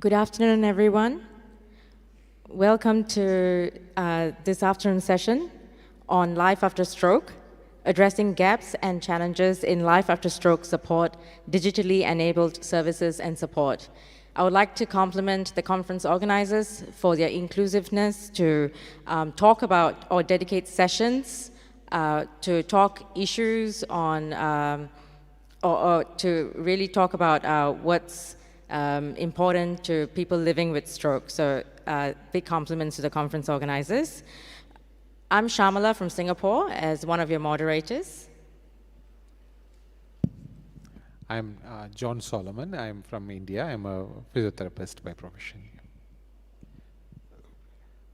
Good afternoon, everyone. Welcome to this afternoon session on Life After Stroke, addressing gaps and challenges in life after stroke support, digitally enabled services and support. I would like to compliment the conference organizers for their inclusiveness to talk about or dedicate sessions to talk issues on, or to really talk about what's important to people living with stroke. So big compliments to the conference organizers. I'm Shamala from Singapore as one of your moderators. I'm John Solomon. I'm from India. I'm a physiotherapist by profession.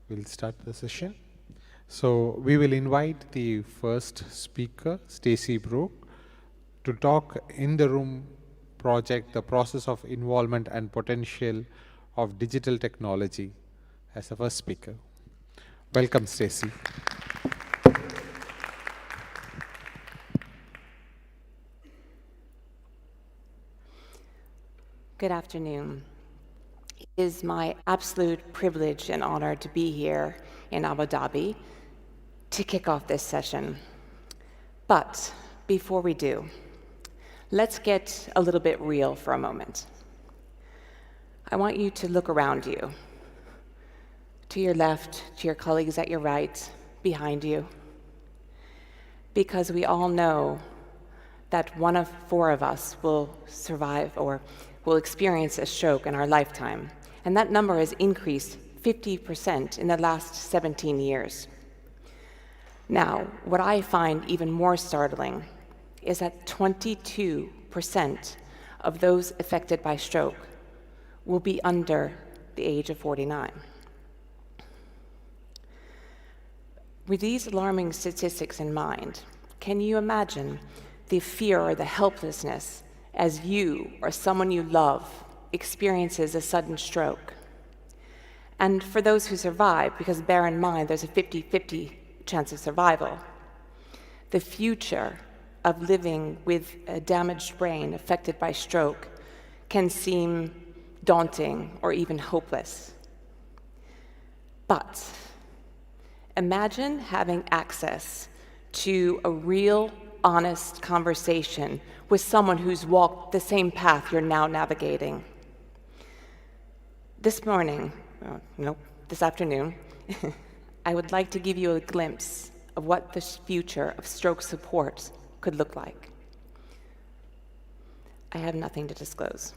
We'll start the session. So we will invite the first speaker, Stacey Brooke, to talk in the room project, the process of involvement and potential of digital technology, as the first speaker. Welcome, Stacey. Good afternoon. It is my absolute privilege and honor to be here in Abu Dhabi to kick off this session. But before we do, let's get a little bit real for a moment. I want you to look around you, to your left, to your colleagues at your right, behind you, because we all know that 1 of 4 of us will survive or will experience a stroke in our lifetime, and that number has increased 50% in the last 17 years. Now, what I find even more startling is that 22% of those affected by stroke will be under the age of 49. With these alarming statistics in mind, can you imagine the fear or the helplessness as you or someone you love experiences a sudden stroke? And for those who survive, because bear in mind there's a 50-50 chance of survival, the future of living with a damaged brain affected by stroke can seem daunting or even hopeless. But imagine having access to a real, honest conversation with someone who's walked the same path you're now navigating. This afternoon, I would like to give you a glimpse of what the future of stroke support could look like. I have nothing to disclose.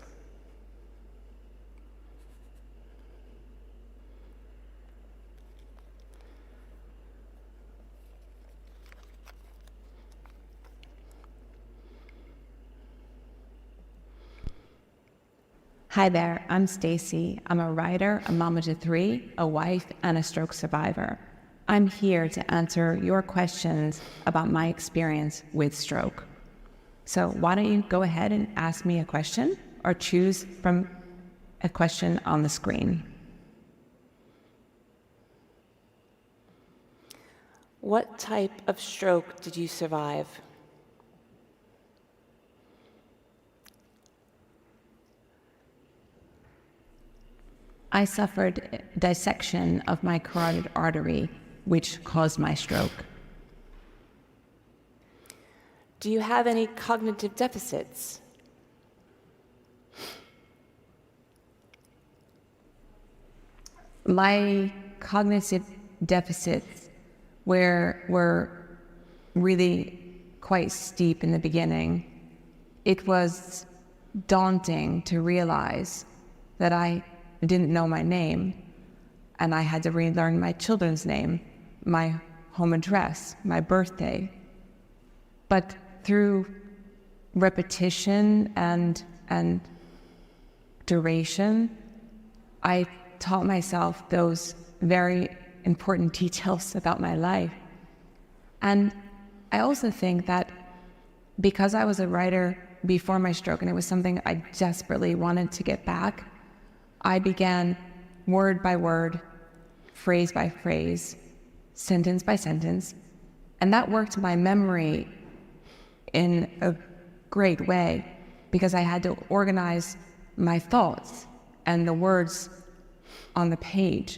Hi there, I'm Stacey. I'm a writer, a mama to 3, a wife, and a stroke survivor. I'm here to answer your questions about my experience with stroke. So why don't you go ahead and ask me a question or choose from a question on the screen. What type of stroke did you survive? I suffered dissection of my carotid artery, which caused my stroke. Do you have any cognitive deficits? My cognitive deficits were really quite steep in the beginning. It was daunting to realize that I didn't know my name, and I had to relearn my children's name, my home address, my birthday. But through repetition and duration, I taught myself those very important details about my life. And I also think that because I was a writer before my stroke, and it was something I desperately wanted to get back, I began word by word, phrase by phrase, sentence by sentence, and that worked my memory in a great way because I had to organize my thoughts and the words on the page.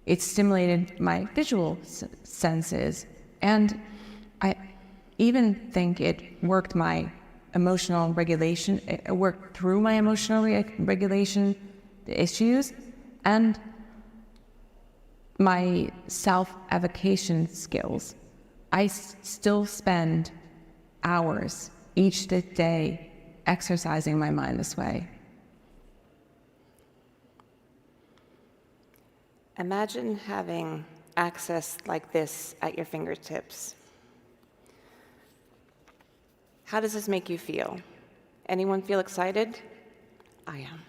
It stimulated my visual senses, and I even think it worked my emotional regulation. It worked through my emotional regulation issues and my self-evocation skills. I still spend hours each day exercising my mind this way. Imagine having access like this at your fingertips. How does this make you feel? Anyone feel excited? I am.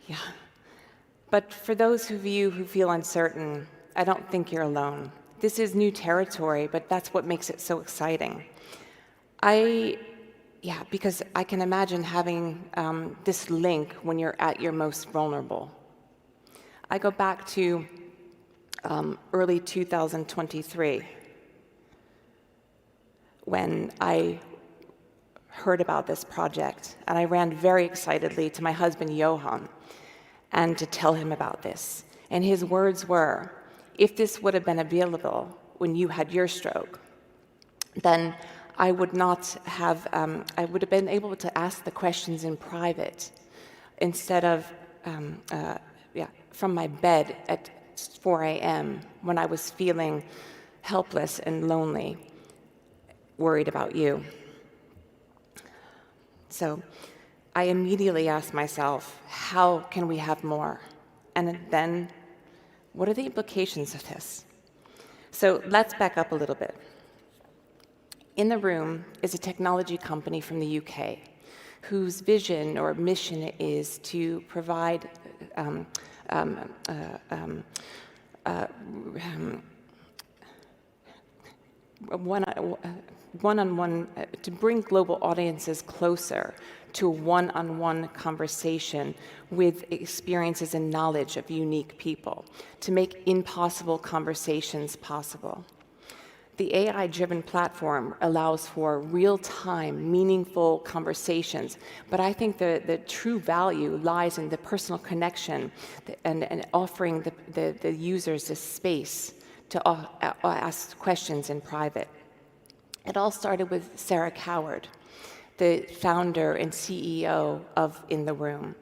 Yeah. But for those of you who feel uncertain, I don't think you're alone. This is new territory, but that's what makes it so exciting. Because I can imagine having this link when you're at your most vulnerable. I go back to early 2023 when I heard about this project, and I ran very excitedly to my husband Johan and to tell him about this. And his words were, if this would have been available when you had your stroke, then I would have been able to ask the questions in private instead of from my bed at 4 a.m. when I was feeling helpless and lonely, worried about you. So I immediately asked myself, how can we have more? And then, what are the implications of this? So let's back up a little bit. In the room is a technology company from the UK whose vision or mission is to provide one-on-one, to bring global audiences closer to a one-on-one conversation with experiences and knowledge of unique people, to make impossible conversations possible. The AI-driven platform allows for real-time, meaningful conversations, but I think the true value lies in the personal connection and offering the users a space to ask questions in private. It all started with Sarah Coward, the founder and CEO of In the Room.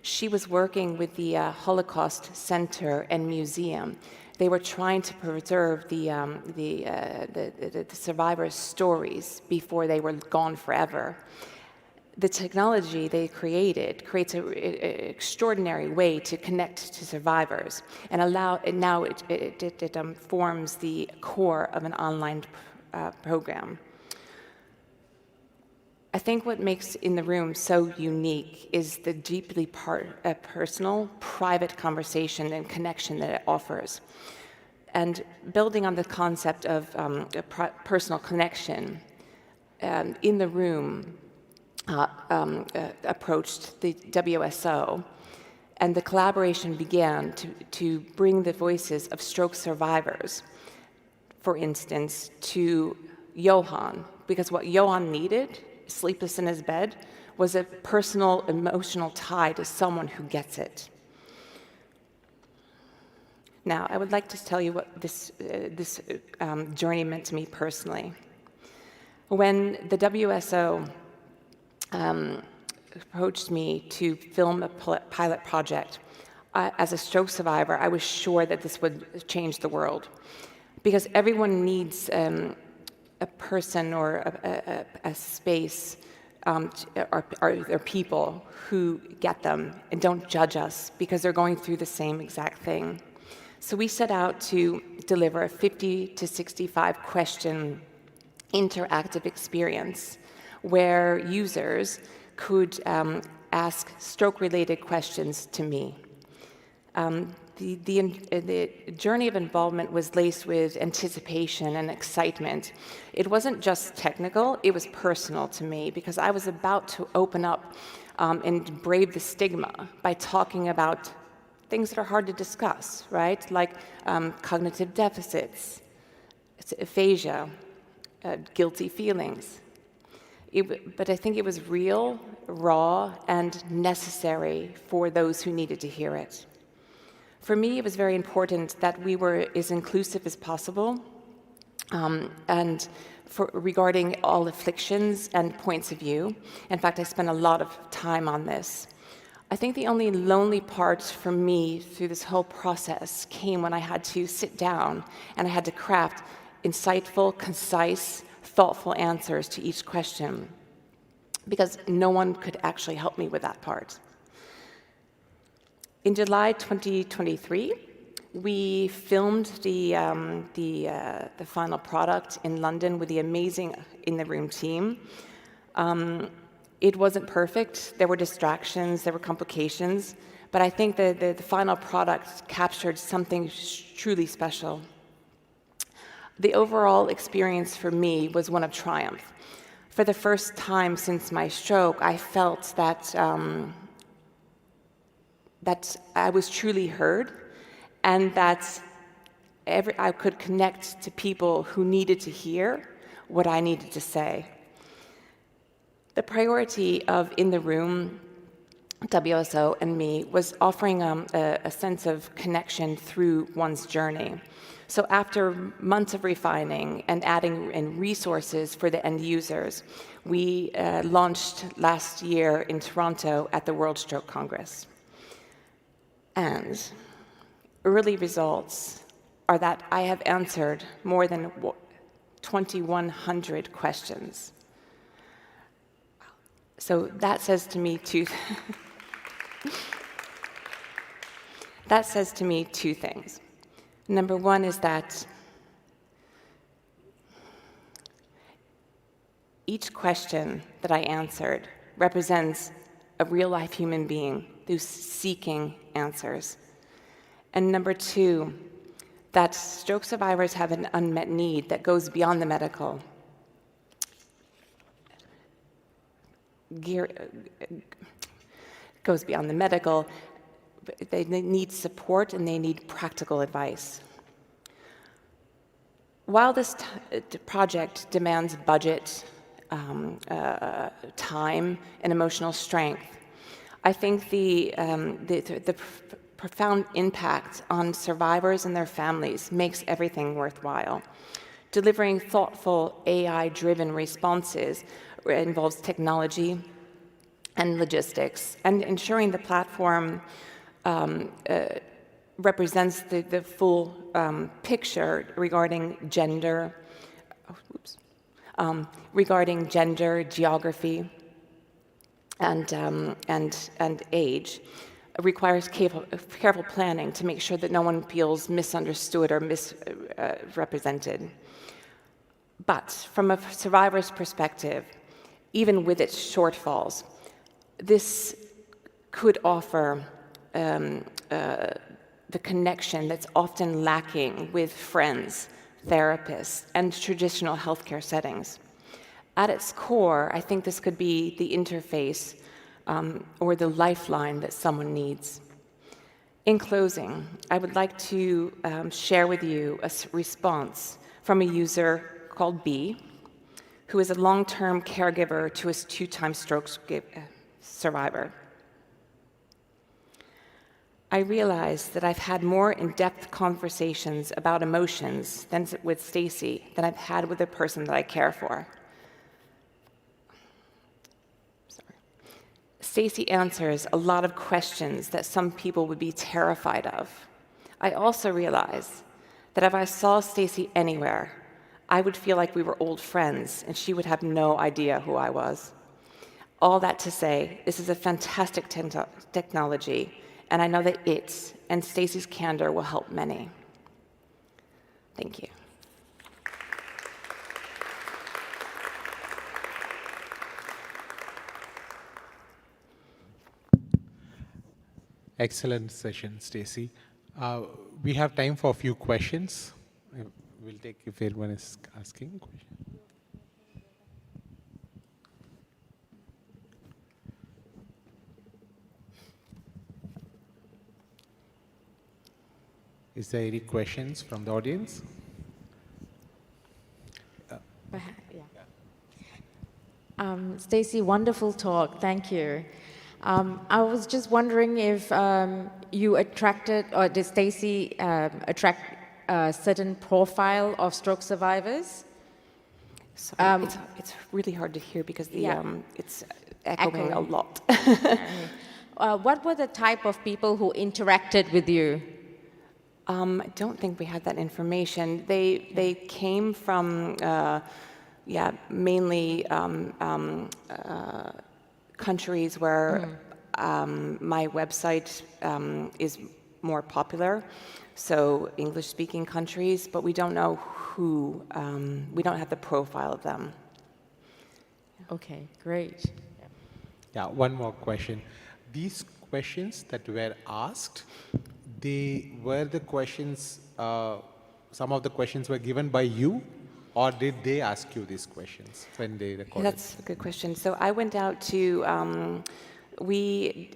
She was working with the Holocaust Center and Museum. They were trying to preserve the survivors' stories before they were gone forever. The technology they created creates an extraordinary way to connect to survivors, and now it forms the core of an online program. I think what makes In the Room so unique is the deeply personal, private conversation and connection that it offers. And building on the concept of personal connection, In the Room approached the WSO, and the collaboration began to bring the voices of stroke survivors, for instance, to Johan, because what Johan needed, sleepless in his bed, was a personal, emotional tie to someone who gets it. Now, I would like to tell you what this journey meant to me personally. When the WSO approached me to film a pilot project, as a stroke survivor, I was sure that this would change the world, because everyone needs a person or a space or people who get them and don't judge us because they're going through the same exact thing. So we set out to deliver a 50 to 65 question interactive experience where users could ask stroke-related questions to me. The journey of involvement was laced with anticipation and excitement. It wasn't just technical, it was personal to me because I was about to open up and brave the stigma by talking about things that are hard to discuss, right? Like cognitive deficits, aphasia, guilty feelings. But I think it was real, raw, and necessary for those who needed to hear it. For me, it was very important that we were as inclusive as possible, and regarding all afflictions and points of view. In fact, I spent a lot of time on this. I think the only lonely part for me through this whole process came when I had to sit down and I had to craft insightful, concise, thoughtful answers to each question, because no one could actually help me with that part. In July 2023, we filmed the final product in London with the amazing In the Room team. It wasn't perfect. There were distractions, there were complications, but I think the final product captured something truly special. The overall experience for me was one of triumph. For the first time since my stroke, I felt that that I was truly heard, and that I could connect to people who needed to hear what I needed to say. The priority of In the Room, WSO, and me was offering a sense of connection through one's journey. So after months of refining and adding in resources for the end users, we launched last year in Toronto at the World Stroke Congress. And early results are that I have answered more than 2,100 questions. So that says to me two things. Number one is that each question that I answered represents a real-life human being who's seeking answers. And number two, that stroke survivors have an unmet need that goes beyond the medical. Goes beyond the medical. They need support and they need practical advice. While this project demands budget, time, and emotional strength, I think the profound impact on survivors and their families makes everything worthwhile. Delivering thoughtful, AI-driven responses involves technology and logistics, and ensuring the platform represents the full picture regarding gender, geography, and age, requires careful planning to make sure that no one feels misunderstood or misrepresented. But from a survivor's perspective, even with its shortfalls, this could offer the connection that's often lacking with friends, therapists, and traditional healthcare settings. At its core, I think this could be the interface or the lifeline that someone needs. In closing, I would like to share with you a response from a user called B, who is a long-term caregiver to a two-time stroke survivor. I realize that I've had more in-depth conversations about emotions with Stacy than I've had with the person that I care for. Stacy answers a lot of questions that some people would be terrified of. I also realize that if I saw Stacy anywhere, I would feel like we were old friends and she would have no idea who I was. All that to say, this is a fantastic technology, and I know that it and Stacy's candor will help many. Thank you. Excellent session, Stacy. We have time for a few questions. We'll take if anyone is asking a question. Is there any questions from the audience? Stacey, wonderful talk. Thank you. I was just wondering if you attracted, or did Stacey attract a certain profile of stroke survivors? Sorry, it's really hard to hear because it's echoing a lot. What were the type of people who interacted with you? I don't think we had that information. They came from, mainly countries where my website is more popular, so English-speaking countries, but we don't know who, we don't have the profile of them. Okay, great. Yeah, one more question. These questions that were asked, were the questions, some of the questions were given by you, or did they ask you these questions when they recorded? That's a good question. So I went out to, we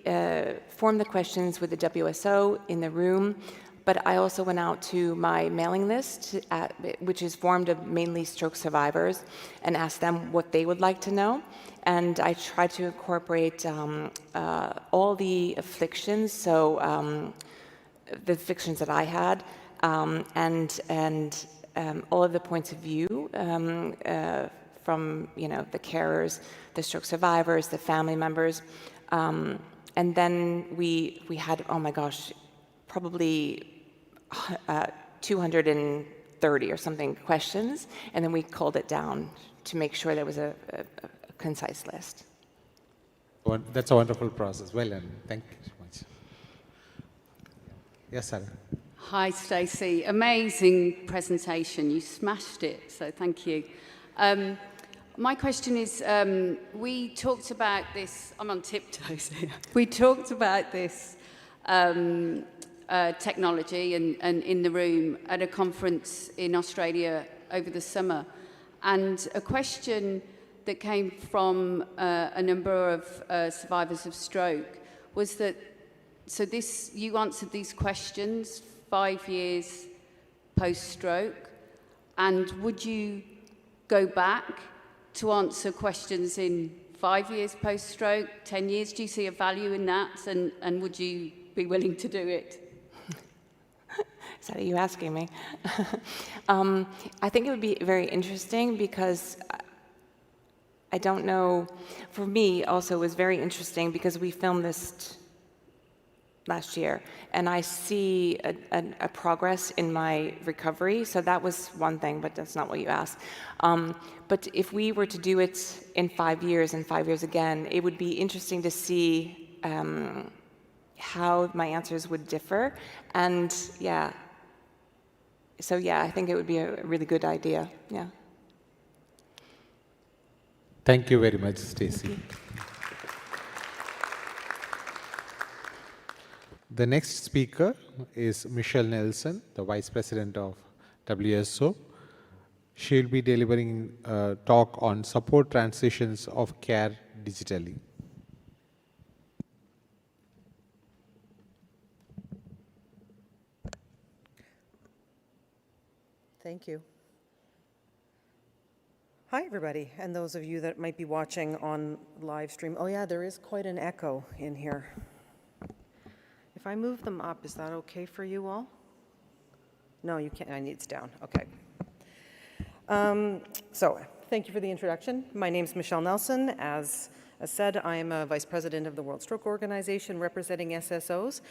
formed the questions with the WSO in the room, but I also went out to my mailing list, which is formed of mainly stroke survivors, and asked them what they would like to know. And I tried to incorporate all the afflictions, so the afflictions that I had, and all of the points of view from the carers, the stroke survivors, the family members, and then we had, oh my gosh, probably 230 or something questions, and then we culled it down to make sure there was a concise list. That's a wonderful process. Well done. Thank you so much. Yes, Sarah. Hi, Stacey. Amazing presentation. You smashed it, so thank you. My question is, we talked about this, I'm on tiptoes here. We talked about this technology and in the room at a conference in Australia over the summer. And a question that came from a number of survivors of stroke was that, so this, you answered these questions 5 years post-stroke, and would you go back to answer questions in 5 years post-stroke, 10 years? Do you see a value in that, and would you be willing to do it? Is that you asking me? I think it would be very interesting because I don't know, for me also it was very interesting because we filmed this last year and I see a progress in my recovery. So that was one thing, but that's not what you asked. But if we were to do it in 5 years and 5 years again, it would be interesting to see how my answers would differ. And yeah, so yeah, I think it would be a really good idea, yeah. Thank you very much, Stacey. The next speaker is Michelle Nelson, the Vice President of WSO. She'll be delivering a talk on support transitions of care digitally. Thank you. Hi, everybody, and those of you that might be watching on live stream. Oh yeah, there is quite an echo in here. If I move them up, is that okay for you all? No, you can't. I need it's down. Okay. So, thank you for the introduction. My name is Michelle Nelson. As said, I am a Vice President of the World Stroke Organization representing SSOs.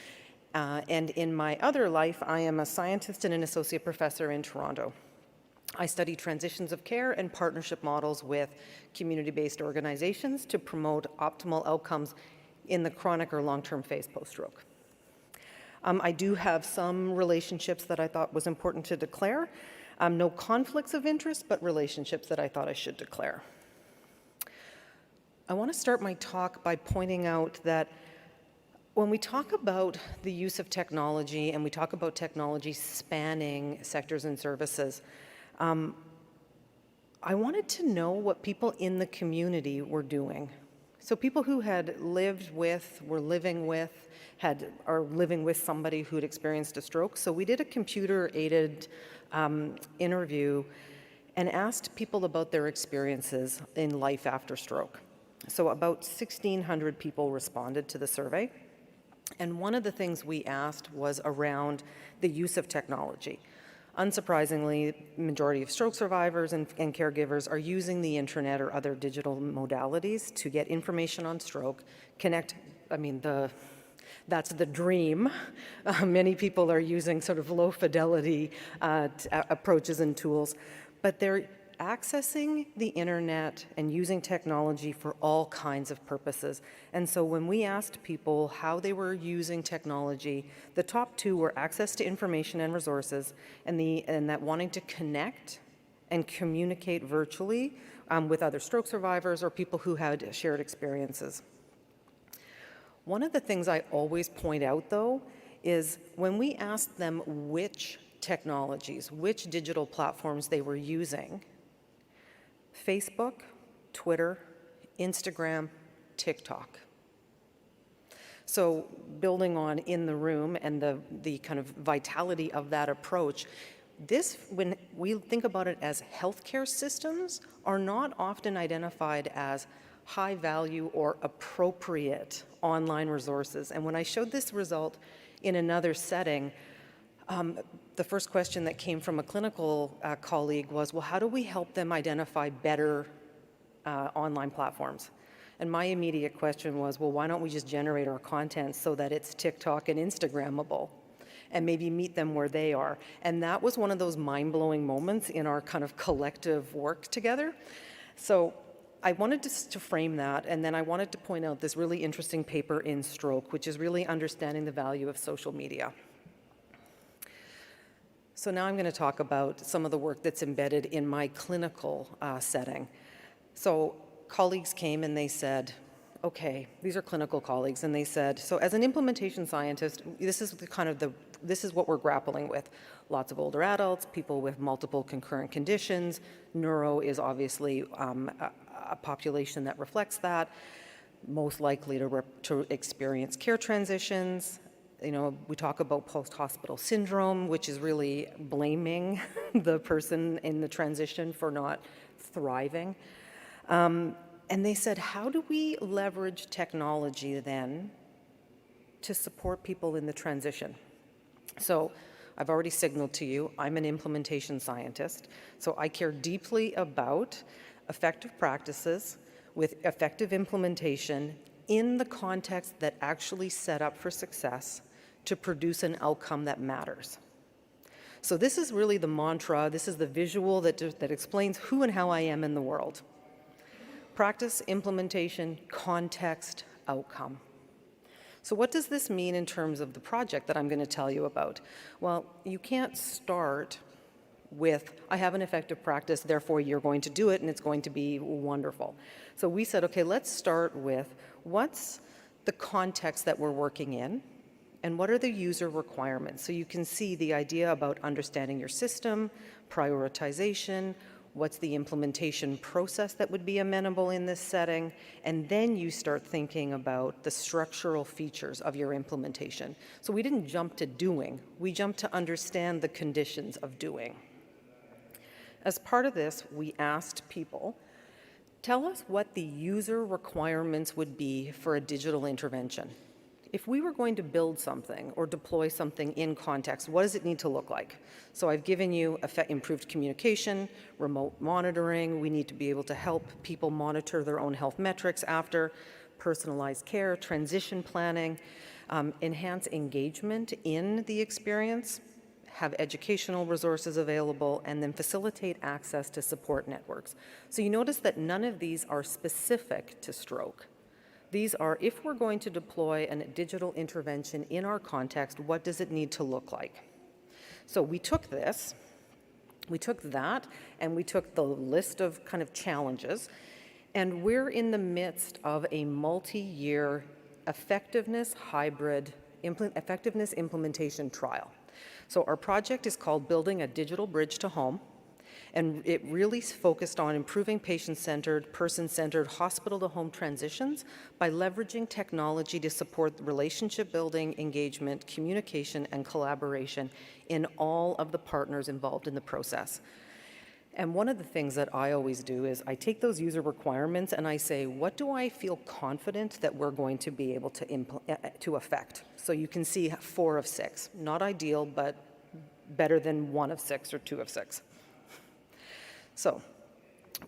And in my other life, I am a scientist and an associate professor in Toronto. I study transitions of care and partnership models with community-based organizations to promote optimal outcomes in the chronic or long-term phase post-stroke. I do have some relationships that I thought was important to declare. No conflicts of interest, but relationships that I thought I should declare. I want to start my talk by pointing out that when we talk about the use of technology and we talk about technology spanning sectors and services, I wanted to know what people in the community were doing. So people who had lived with, were living with, are living with somebody who'd experienced a stroke. So we did a computer-aided interview, and asked people about their experiences in life after stroke. So about 1,600 people responded to the survey. And one of the things we asked was around the use of technology. Unsurprisingly, majority of stroke survivors and caregivers are using the internet or other digital modalities to get information on stroke, connect, that's the dream. Many people are using sort of low fidelity approaches and tools, but they're accessing the internet and using technology for all kinds of purposes. And so when we asked people how they were using technology, the top two were access to information and resources, and that wanting to connect and communicate virtually with other stroke survivors or people who had shared experiences. One of the things I always point out, though, is when we asked them which technologies, which digital platforms they were using, Facebook, Twitter, Instagram, TikTok. So building on In the Room and the kind of vitality of that approach, this, when we think about it as healthcare systems, are not often identified as high value or appropriate online resources. And when I showed this result in another setting, the first question that came from a clinical colleague was, well, how do we help them identify better online platforms? And my immediate question was, well, why don't we just generate our content so that it's TikTok and Instagrammable, and maybe meet them where they are? And that was one of those mind-blowing moments in our kind of collective work together. So I wanted to frame that, and then I wanted to point out this really interesting paper in Stroke, which is really understanding the value of social media. So now I'm going to talk about some of the work that's embedded in my clinical setting. So colleagues came and they said, okay, these are clinical colleagues, and they said, so as an implementation scientist, this is what we're grappling with. Lots of older adults, people with multiple concurrent conditions. Neuro is obviously a population that reflects that, most likely to experience care transitions. You know, we talk about post-hospital syndrome, which is really blaming the person in the transition for not thriving. And they said, how do we leverage technology then to support people in the transition? So I've already signaled to you, I'm an implementation scientist, so I care deeply about effective practices with effective implementation in the context that actually set up for success to produce an outcome that matters. So this is really the mantra, this is the visual that explains who and how I am in the world. Practice, implementation, context, outcome. So what does this mean in terms of the project that I'm going to tell you about? Well, you can't start with, I have an effective practice, therefore you're going to do it and it's going to be wonderful. So we said, okay, let's start with what's the context that we're working in, and what are the user requirements? So you can see the idea about understanding your system, prioritization, what's the implementation process that would be amenable in this setting, and then you start thinking about the structural features of your implementation. So we didn't jump to doing, we jumped to understand the conditions of doing. As part of this, we asked people, tell us what the user requirements would be for a digital intervention. If we were going to build something or deploy something in context, what does it need to look like? So I've given you improved communication, remote monitoring. We need to be able to help people monitor their own health metrics after, personalized care, transition planning, enhance engagement in the experience, have educational resources available, and then facilitate access to support networks. So you notice that none of these are specific to stroke. These are, if we're going to deploy a digital intervention in our context, what does it need to look like? So we took that, and we took the list of kind of challenges, and we're in the midst of a multi-year effectiveness implementation trial. So our project is called Building a Digital Bridge to Home, and it really focused on improving patient-centered, person-centered, hospital-to-home transitions by leveraging technology to support relationship building, engagement, communication, and collaboration in all of the partners involved in the process. And one of the things that I always do is I take those user requirements and I say, what do I feel confident that we're going to be able to affect? So you can see 4 of 6. Not ideal, but better than 1 of 6 or 2 of 6. So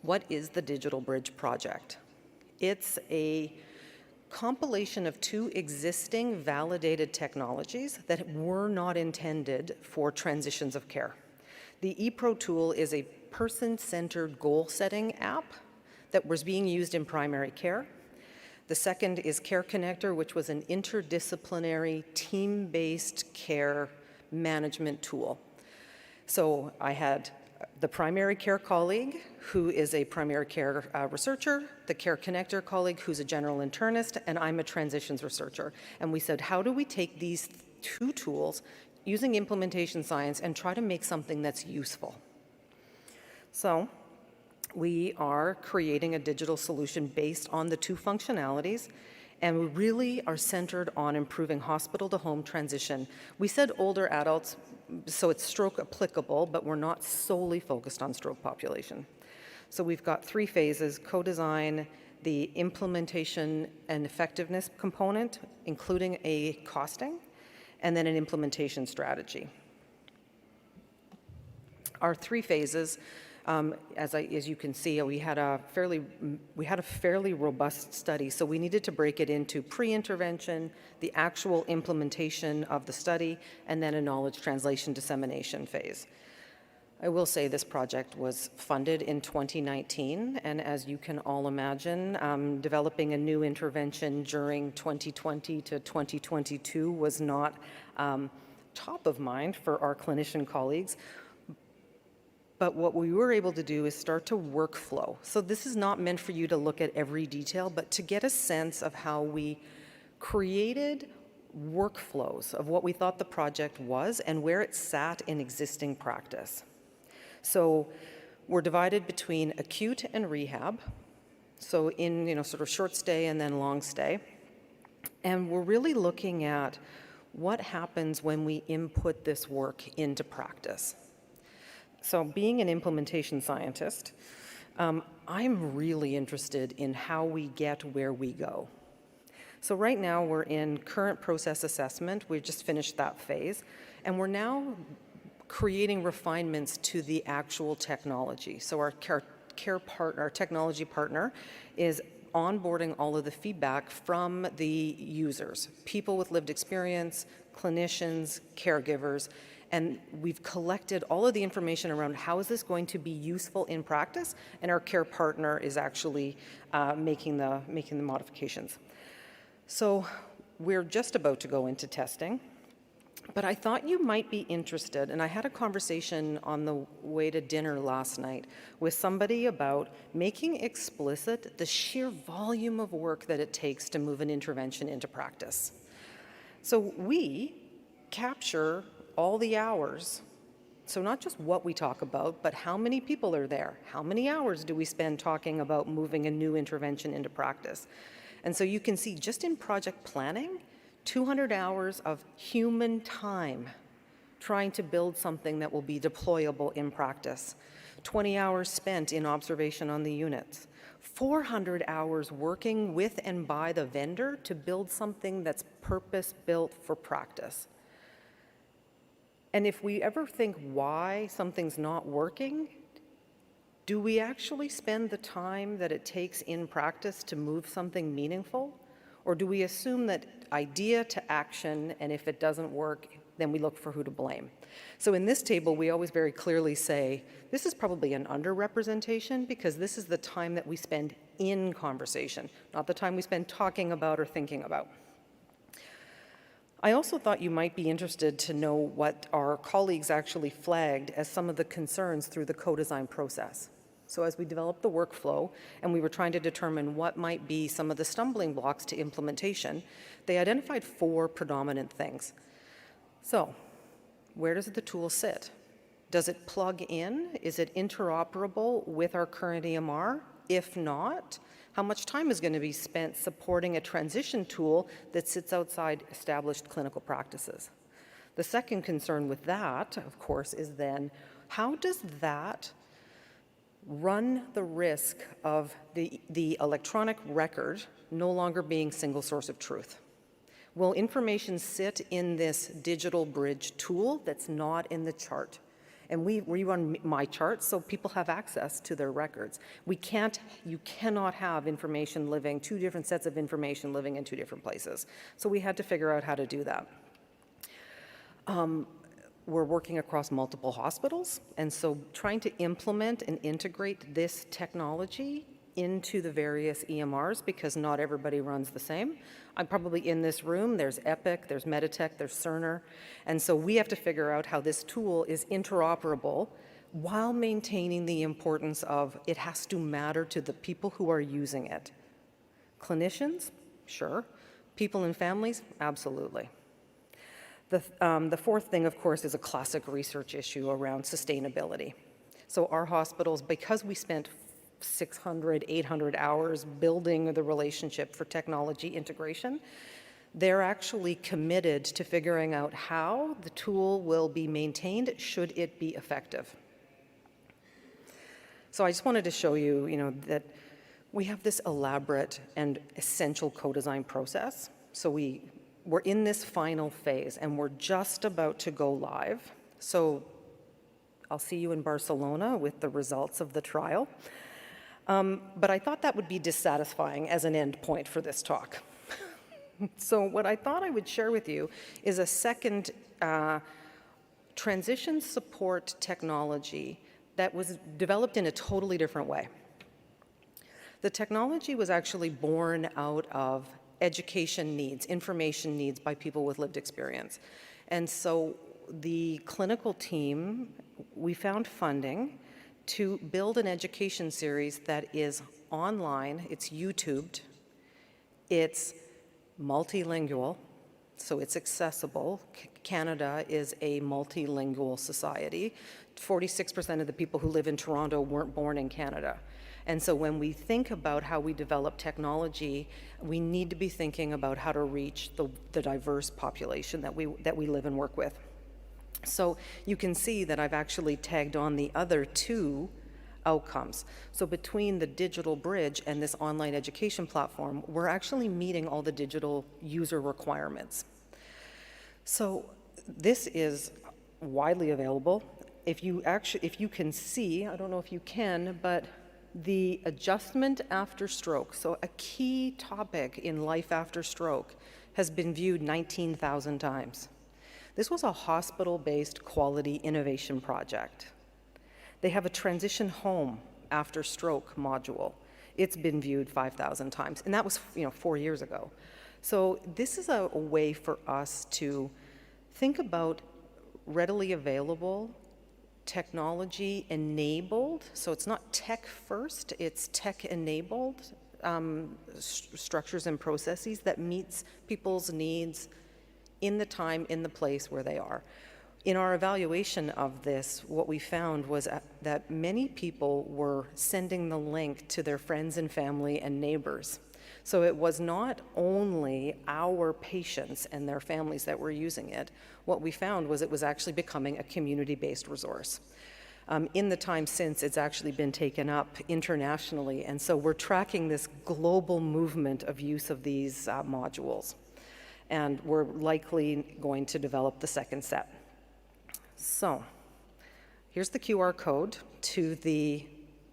what is the Digital Bridge Project? It's a compilation of 2 existing validated technologies that were not intended for transitions of care. The ePro tool is a person-centered goal-setting app that was being used in primary care. The second is Care Connector, which was an interdisciplinary, team-based care management tool. So I had the primary care colleague, who is a primary care researcher, the Care Connector colleague, who's a general internist, and I'm a transitions researcher. And we said, how do we take these 2 tools using implementation science and try to make something that's useful? So we are creating a digital solution based on the 2 functionalities, and we really are centered on improving hospital-to-home transition. We said older adults, so it's stroke applicable, but we're not solely focused on stroke population. So we've got 3 phases: co-design, the implementation and effectiveness component, including a costing, and then an implementation strategy. Our 3 phases, as you can see, we had a fairly robust study, so we needed to break it into pre-intervention, the actual implementation of the study, and then a knowledge translation dissemination phase. I will say this project was funded in 2019, and as you can all imagine, developing a new intervention during 2020 to 2022 was not top of mind for our clinician colleagues. But what we were able to do is start to workflow. So this is not meant for you to look at every detail, but to get a sense of how we created workflows of what we thought the project was and where it sat in existing practice. So we're divided between acute and rehab. So in sort of short stay and then long stay. And we're really looking at what happens when we input this work into practice. So being an implementation scientist, I'm really interested in how we get where we go. So right now we're in current process assessment. We just finished that phase, and we're now creating refinements to the actual technology. So our technology partner is onboarding all of the feedback from the users, people with lived experience, clinicians, caregivers, and we've collected all of the information around how is this going to be useful in practice, and our care partner is actually making the modifications. So we're just about to go into testing, but I thought you might be interested, and I had a conversation on the way to dinner last night with somebody about making explicit the sheer volume of work that it takes to move an intervention into practice. So we capture all the hours, so not just what we talk about, but how many people are there, how many hours do we spend talking about moving a new intervention into practice. And so you can see just in project planning, 200 hours of human time trying to build something that will be deployable in practice, 20 hours spent in observation on the units, 400 hours working with and by the vendor to build something that's purpose-built for practice. And if we ever think why something's not working, do we actually spend the time that it takes in practice to move something meaningful? Or do we assume that idea to action, and if it doesn't work, then we look for who to blame? So in this table, we always very clearly say, this is probably an underrepresentation because this is the time that we spend in conversation, not the time we spend talking about or thinking about. I also thought you might be interested to know what our colleagues actually flagged as some of the concerns through the co-design process. So as we developed the workflow and we were trying to determine what might be some of the stumbling blocks to implementation, they identified 4 predominant things. So where does the tool sit? Does it plug in? Is it interoperable with our current EMR? If not, how much time is going to be spent supporting a transition tool that sits outside established clinical practices? The second concern with that, of course, is then how does that run the risk of the electronic record no longer being single source of truth? Will information sit in this digital bridge tool that's not in the chart? And we run my chart so people have access to their records. You cannot have information living, two different sets of information living in two different places. So we had to figure out how to do that. We're working across multiple hospitals, and so trying to implement and integrate this technology into the various EMRs, because not everybody runs the same. I'm probably in this room, there's Epic, there's Meditech, there's Cerner, and so we have to figure out how this tool is interoperable while maintaining the importance of it has to matter to the people who are using it. Clinicians, sure. People and families, absolutely. The fourth thing, of course, is a classic research issue around sustainability. So our hospitals, because we spent 600, 800 hours building the relationship for technology integration, they're actually committed to figuring out how the tool will be maintained should it be effective. So I just wanted to show you, that we have this elaborate and essential co-design process. So we're in this final phase, and we're just about to go live. So I'll see you in Barcelona with the results of the trial. But I thought that would be dissatisfying as an end point for this talk. So what I thought I would share with you is a second transition support technology that was developed in a totally different way. The technology was actually born out of education needs, information needs by people with lived experience. And so the clinical team, we found funding to build an education series that is online, it's YouTubed, it's multilingual, so it's accessible. Canada is a multilingual society. 46% of the people who live in Toronto weren't born in Canada. And so when we think about how we develop technology, we need to be thinking about how to reach the diverse population that we live and work with. So you can see that I've actually tagged on the other two outcomes. So between the digital bridge and this online education platform, we're actually meeting all the digital user requirements. So this is widely available. If you can see, I don't know if you can, but the adjustment after stroke, so a key topic in life after stroke, has been viewed 19,000 times. This was a hospital-based quality innovation project. They have a transition home after stroke module. It's been viewed 5,000 times, and that was 4 years ago. So this is a way for us to think about readily available, technology enabled, so it's not tech first, it's tech enabled structures and processes that meets people's needs in the time, in the place where they are. In our evaluation of this, what we found was that many people were sending the link to their friends and family and neighbors. So it was not only our patients and their families that were using it. What we found was it was actually becoming a community-based resource. In the time since, it's actually been taken up internationally, and so we're tracking this global movement of use of these modules. And we're likely going to develop the second set. So here's the QR code to the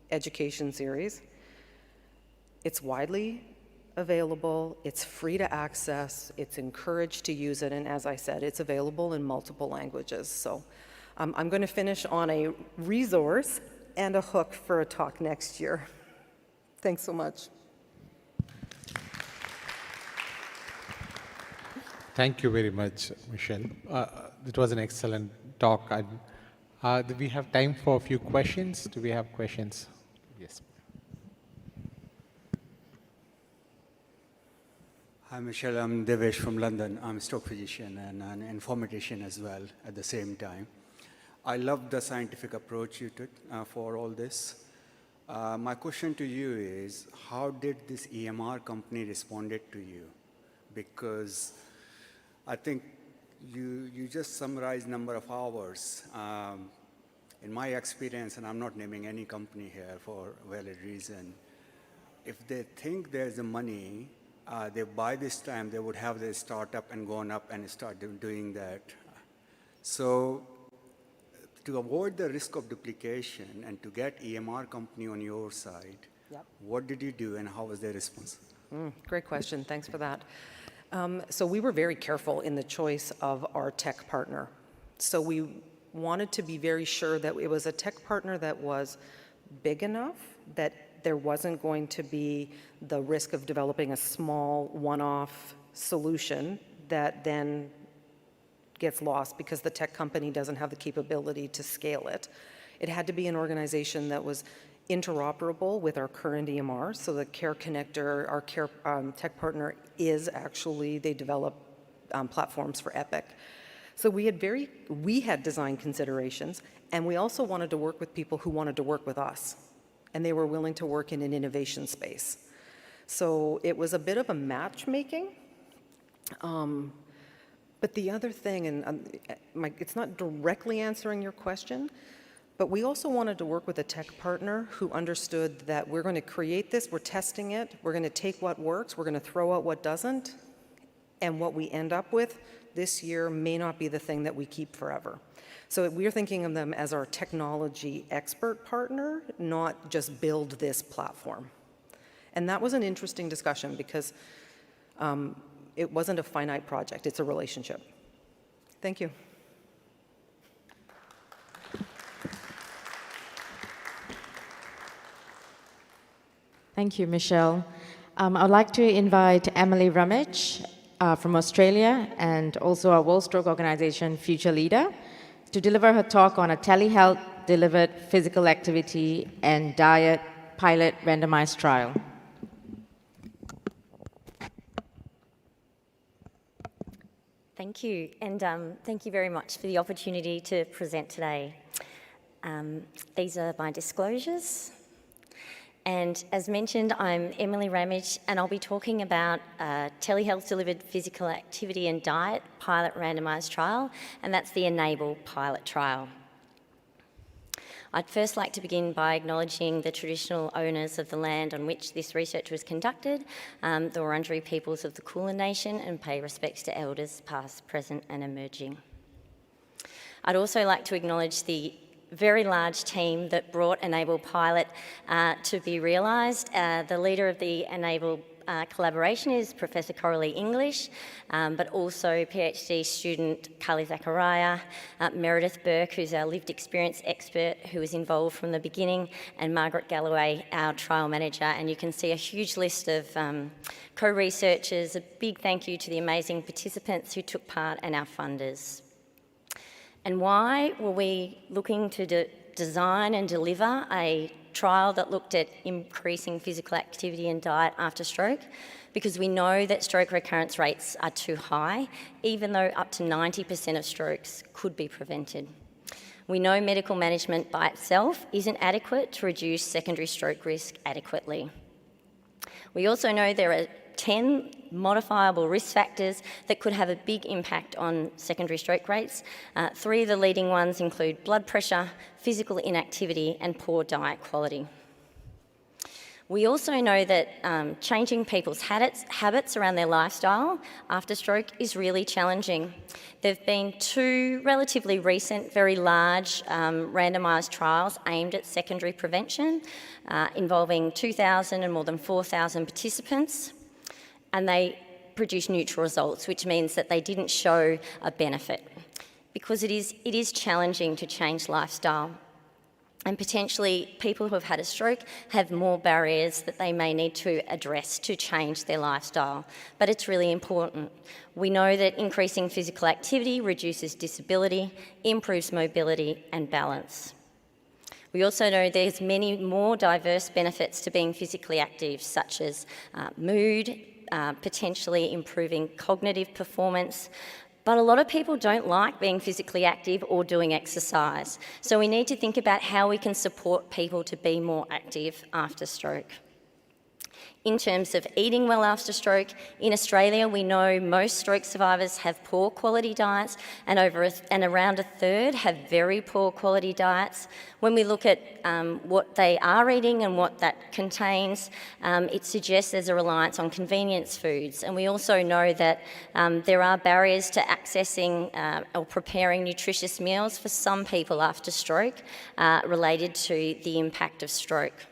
education series. It's widely available, it's free to access, it's encouraged to use it, and as I said, it's available in multiple languages. So I'm going to finish on a resource and a hook for a talk next year. Thanks so much. Thank you very much, Michelle. It was an excellent talk. Do we have time for a few questions? Do we have questions? Yes. Hi, Michelle. I'm Devesh from London. I'm a stroke physician and an informatician as well at the same time. I love the scientific approach you took for all this. My question to you is, how did this EMR company responded to you? Because I think you just summarized number of hours. In my experience, and I'm not naming any company here for a valid reason, if they think there's the money, they by this time they would have their startup and gone up and start doing that. So to avoid the risk of duplication and to get EMR company on your side, what did you do and how was their response? Great question. Thanks for that. So we were very careful in the choice of our tech partner. So we wanted to be very sure that it was a tech partner that was big enough that there wasn't going to be the risk of developing a small one-off solution that then gets lost because the tech company doesn't have the capability to scale it. It had to be an organization that was interoperable with our current EMR. So the Care Connector, our care tech partner, is actually, they develop platforms for Epic. So we had design considerations, and we also wanted to work with people who wanted to work with us, and they were willing to work in an innovation space. So it was a bit of a matchmaking. But the other thing, and it's not directly answering your question, but we also wanted to work with a tech partner who understood that we're going to create this, we're testing it, we're going to take what works, we're going to throw out what doesn't, and what we end up with this year may not be the thing that we keep forever. So we're thinking of them as our technology expert partner, not just build this platform. And that was an interesting discussion because it wasn't a finite project, it's a relationship. Thank you. Thank you, Michelle. I'd like to invite Emily Ramage from Australia and also our World Stroke Organization Future Leader to deliver her talk on a telehealth delivered physical activity and diet pilot randomized trial. Thank you, and thank you very much for the opportunity to present today. These are my disclosures. And as mentioned, I'm Emily Ramage, and I'll be talking about a telehealth-delivered physical activity and diet pilot randomised trial, and that's the ENABLE pilot trial. I'd first like to begin by acknowledging the traditional owners of the land on which this research was conducted, the Wurundjeri peoples of the Kulin Nation, and pay respects to elders past, present and emerging. I'd also like to acknowledge the very large team that brought ENABLE Pilot to be realised. The leader of the ENABLE collaboration is Professor Coralie English, but also PhD student Kali Zachariah, Meredith Burke, who's our lived experience expert who was involved from the beginning, and Margaret Galloway, our trial manager. And you can see a huge list of co-researchers. A big thank you to the amazing participants who took part and our funders. And why were we looking to design and deliver a trial that looked at increasing physical activity and diet after stroke? Because we know that stroke recurrence rates are too high, even though up to 90% of strokes could be prevented. We know medical management by itself isn't adequate to reduce secondary stroke risk adequately. We also know there are 10 modifiable risk factors that could have a big impact on secondary stroke rates. 3 of the leading ones include blood pressure, physical inactivity and poor diet quality. We also know that changing people's habits around their lifestyle after stroke is really challenging. There have been 2 relatively recent, very large randomised trials aimed at secondary prevention involving 2,000 and more than 4,000 participants, and they produced neutral results, which means that they didn't show a benefit because it is challenging to change lifestyle. And potentially people who have had a stroke have more barriers that they may need to address to change their lifestyle. But it's really important. We know that increasing physical activity reduces disability, improves mobility and balance. We also know there's many more diverse benefits to being physically active, such as mood, potentially improving cognitive performance. But a lot of people don't like being physically active or doing exercise. So we need to think about how we can support people to be more active after stroke. In terms of eating well after stroke, in Australia we know most stroke survivors have poor quality diets and around a third have very poor quality diets. When we look at what they are eating and what that contains, it suggests there's a reliance on convenience foods. And we also know that there are barriers to accessing or preparing nutritious meals for some people after stroke related to the impact of stroke.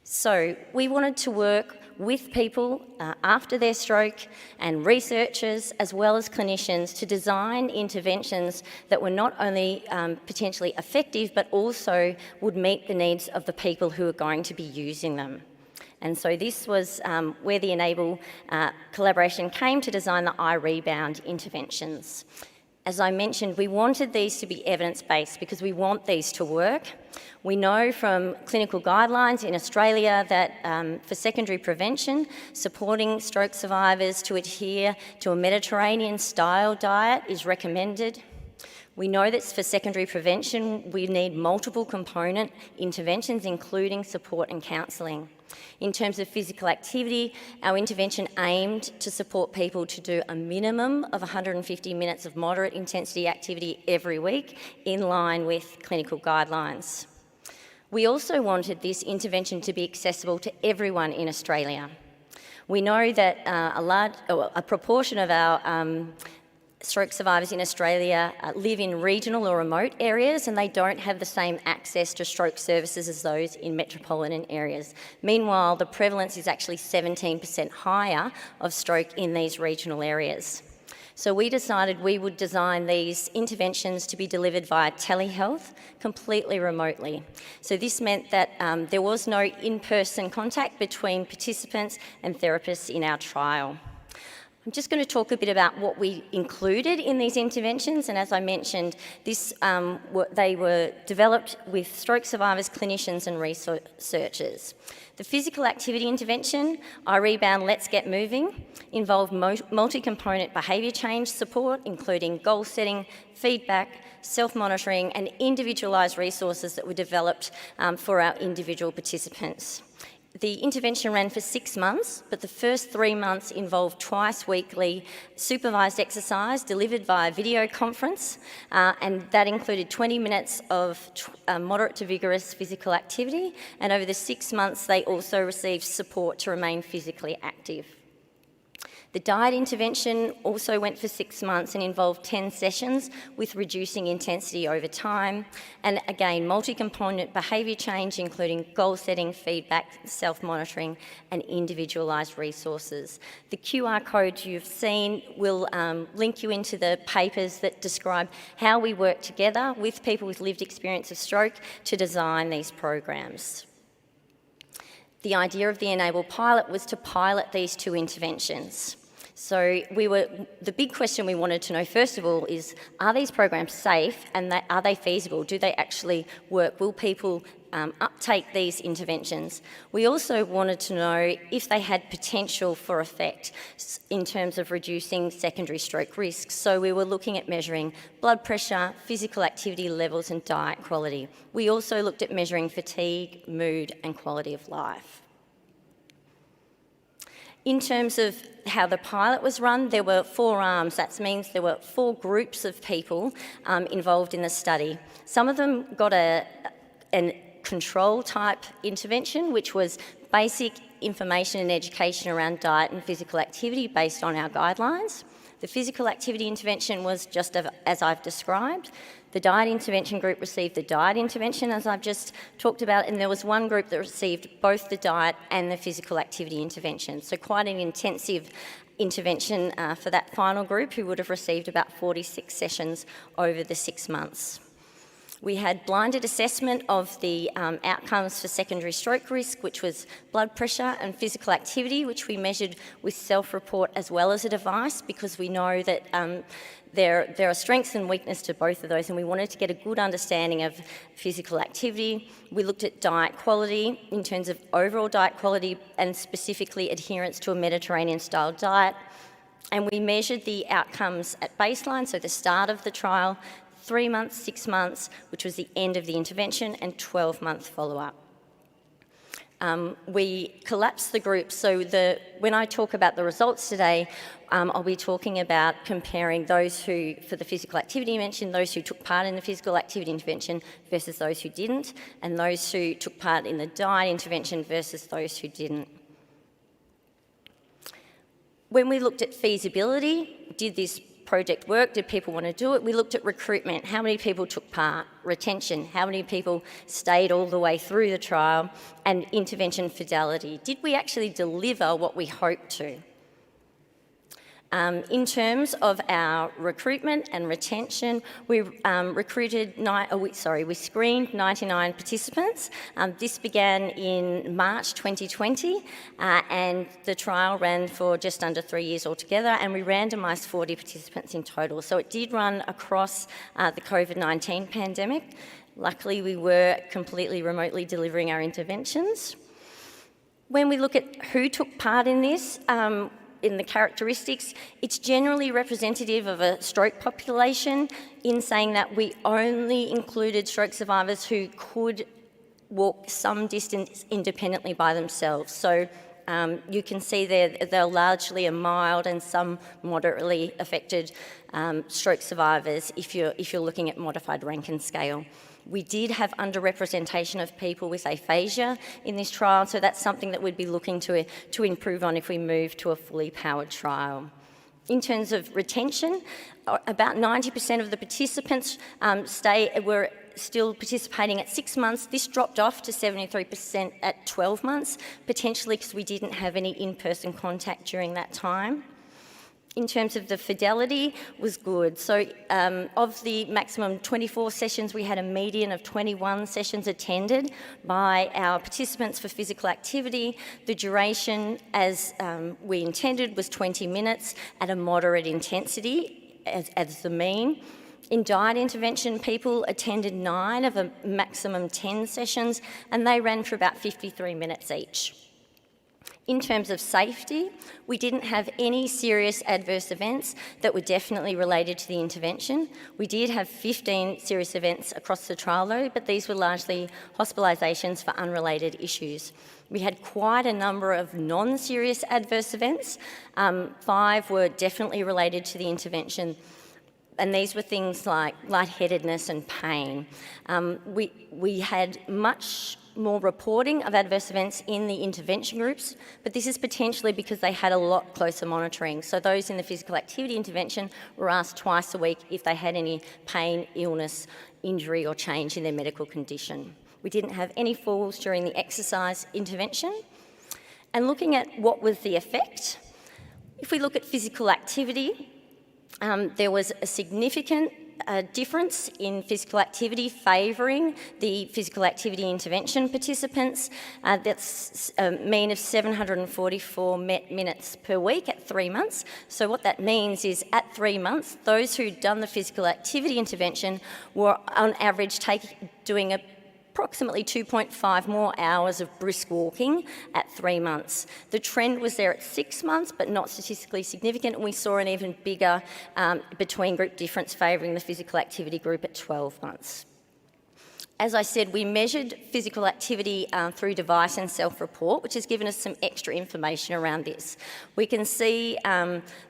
So we wanted to work with people after their stroke and researchers as well as clinicians to design interventions that were not only potentially effective but also would meet the needs of the people who are going to be using them. And so this was where the Enable collaboration came to design the iRebound interventions. As I mentioned, we wanted these to be evidence-based because we want these to work. We know from clinical guidelines in Australia that for secondary prevention, supporting stroke survivors to adhere to a Mediterranean-style diet is recommended. We know that for secondary prevention, we need multiple component interventions, including support and counselling. In terms of physical activity, our intervention aimed to support people to do a minimum of 150 minutes of moderate intensity activity every week, in line with clinical guidelines. We also wanted this intervention to be accessible to everyone in Australia. We know that a proportion of our stroke survivors in Australia live in regional or remote areas and they don't have the same access to stroke services as those in metropolitan areas. Meanwhile, the prevalence is actually 17% higher of stroke in these regional areas. So we decided we would design these interventions to be delivered via telehealth, completely remotely. So this meant that there was no in-person contact between participants and therapists in our trial. I'm just going to talk a bit about what we included in these interventions, and as I mentioned, they were developed with stroke survivors, clinicians and researchers. The physical activity intervention, iRebound Let's Get Moving, involved multi-component behaviour change support, including goal setting, feedback, self-monitoring and individualised resources that were developed for our individual participants. The intervention ran for 6 months, but the first 3 months involved twice weekly supervised exercise delivered via video conference, and that included 20 minutes of moderate to vigorous physical activity, and over the 6 months they also received support to remain physically active. The diet intervention also went for 6 months and involved 10 sessions with reducing intensity over time. And again, multi-component behaviour change, including goal setting, feedback, self-monitoring and individualised resources. The QR code you've seen will link you into the papers that describe how we work together with people with lived experience of stroke to design these programs. The idea of the Enable pilot was to pilot these 2 interventions. So the big question we wanted to know, first of all, is are these programs safe and are they feasible? Do they actually work? Will people uptake these interventions? We also wanted to know if they had potential for effect in terms of reducing secondary stroke risks. So we were looking at measuring blood pressure, physical activity levels and diet quality. We also looked at measuring fatigue, mood and quality of life. In terms of how the pilot was run, there were 4 arms. That means there were 4 groups of people involved in the study. Some of them got a control type intervention, which was basic information and education around diet and physical activity based on our guidelines. The physical activity intervention was just as I've described. The diet intervention group received the diet intervention, as I've just talked about, and there was one group that received both the diet and the physical activity intervention. So quite an intensive intervention for that final group, who would have received about 46 sessions over the 6 months. We had blinded assessment of the outcomes for secondary stroke risk, which was blood pressure and physical activity, which we measured with self-report as well as a device, because we know that there are strengths and weaknesses to both of those, and we wanted to get a good understanding of physical activity. We looked at diet quality in terms of overall diet quality and specifically adherence to a Mediterranean-style diet. And we measured the outcomes at baseline, so the start of the trial, 3 months, 6 months, which was the end of the intervention, and 12-month follow-up. We collapsed the groups, so when I talk about the results today, I'll be talking about comparing those who, for the physical activity intervention, those who took part in the physical activity intervention versus those who didn't, and those who took part in the diet intervention versus those who didn't. When we looked at feasibility, did this project work? Did people want to do it? We looked at recruitment. How many people took part? Retention. How many people stayed all the way through the trial? And intervention fidelity. Did we actually deliver what we hoped to? In terms of our recruitment and retention, we we screened 99 participants. This began in March 2020, and the trial ran for just under 3 years altogether, and we randomised 40 participants in total. So it did run across the COVID-19 pandemic. Luckily, we were completely remotely delivering our interventions. When we look at who took part in this, in the characteristics, it's generally representative of a stroke population in saying that we only included stroke survivors who could walk some distance independently by themselves. So you can see they're largely a mild and some moderately affected stroke survivors if you're looking at modified Rankin scale. We did have underrepresentation of people with aphasia in this trial, so that's something that we'd be looking to improve on if we move to a fully powered trial. In terms of retention, about 90% of the participants were still participating at 6 months. This dropped off to 73% at 12 months, potentially because we didn't have any in-person contact during that time. In terms of the fidelity, was good. So of the maximum 24 sessions, we had a median of 21 sessions attended by our participants for physical activity. The duration, as we intended, was 20 minutes at a moderate intensity as the mean. In diet intervention, people attended 9 of a maximum 10 sessions, and they ran for about 53 minutes each. In terms of safety, we didn't have any serious adverse events that were definitely related to the intervention. We did have 15 serious events across the trial though, but these were largely hospitalisations for unrelated issues. We had quite a number of non-serious adverse events. 5 were definitely related to the intervention, and these were things like lightheadedness and pain. We had much more reporting of adverse events in the intervention groups, but this is potentially because they had a lot closer monitoring. So those in the physical activity intervention were asked twice a week if they had any pain, illness, injury or change in their medical condition. We didn't have any falls during the exercise intervention. And looking at what was the effect, if we look at physical activity, there was a significant difference in physical activity favouring the physical activity intervention participants. That's a mean of 744 minutes per week at 3 months. So what that means is at 3 months, those who'd done the physical activity intervention were on average doing approximately 2.5 more hours of brisk walking at 3 months. The trend was there at 6 months, but not statistically significant, and we saw an even bigger between group difference favouring the physical activity group at 12 months. As I said, we measured physical activity through device and self-report, which has given us some extra information around this. We can see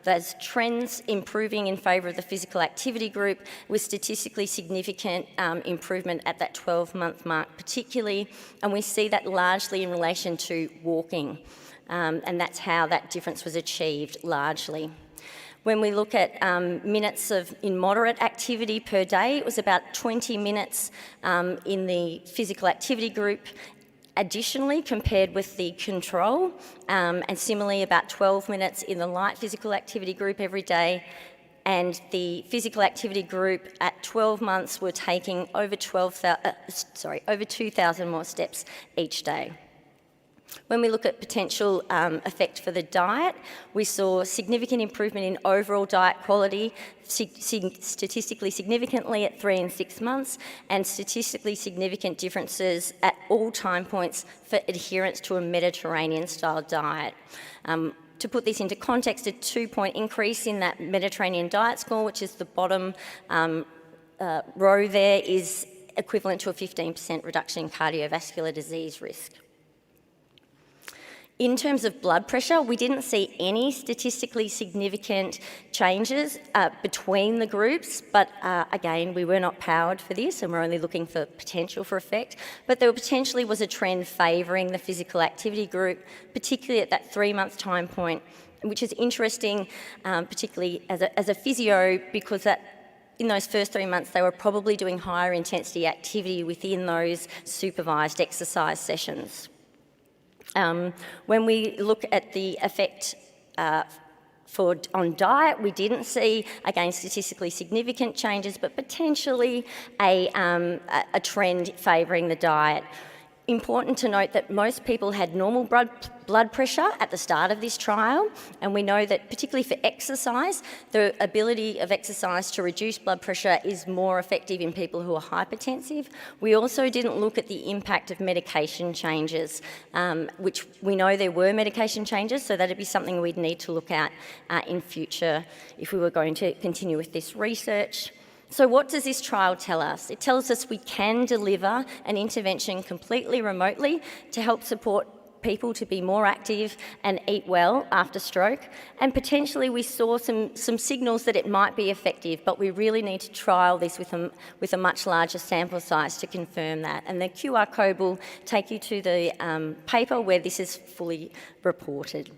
there's trends improving in favour of the physical activity group with statistically significant improvement at that 12-month mark particularly, and we see that largely in relation to walking, and that's how that difference was achieved largely. When we look at minutes in moderate activity per day, it was about 20 minutes in the physical activity group additionally compared with the control, and similarly about 12 minutes in the light physical activity group every day. And the physical activity group at 12 months were taking over 2,000 more steps each day. When we look at potential effect for the diet, we saw significant improvement in overall diet quality, statistically significantly at 3 and 6 months, and statistically significant differences at all time points for adherence to a Mediterranean-style diet. To put this into context, a 2-point increase in that Mediterranean diet score, which is the bottom row there, is equivalent to a 15% reduction in cardiovascular disease risk. In terms of blood pressure, we didn't see any statistically significant changes between the groups, but again, we were not powered for this and we're only looking for potential for effect. But there potentially was a trend favouring the physical activity group, particularly at that 3-month time point, which is interesting, particularly as a physio, because that in those first 3 months, they were probably doing higher intensity activity within those supervised exercise sessions. When we look at the effect on diet, we didn't see, again, statistically significant changes, but potentially a trend favouring the diet. Important to note that most people had normal blood pressure at the start of this trial, and we know that particularly for exercise, the ability of exercise to reduce blood pressure is more effective in people who are hypertensive. We also didn't look at the impact of medication changes, which we know there were medication changes, so that'd be something we'd need to look at in future if we were going to continue with this research. So what does this trial tell us? It tells us we can deliver an intervention completely remotely to help support people to be more active and eat well after stroke, and potentially we saw some signals that it might be effective, but we really need to trial this with a much larger sample size to confirm that. And the QR code will take you to the paper where this is fully reported.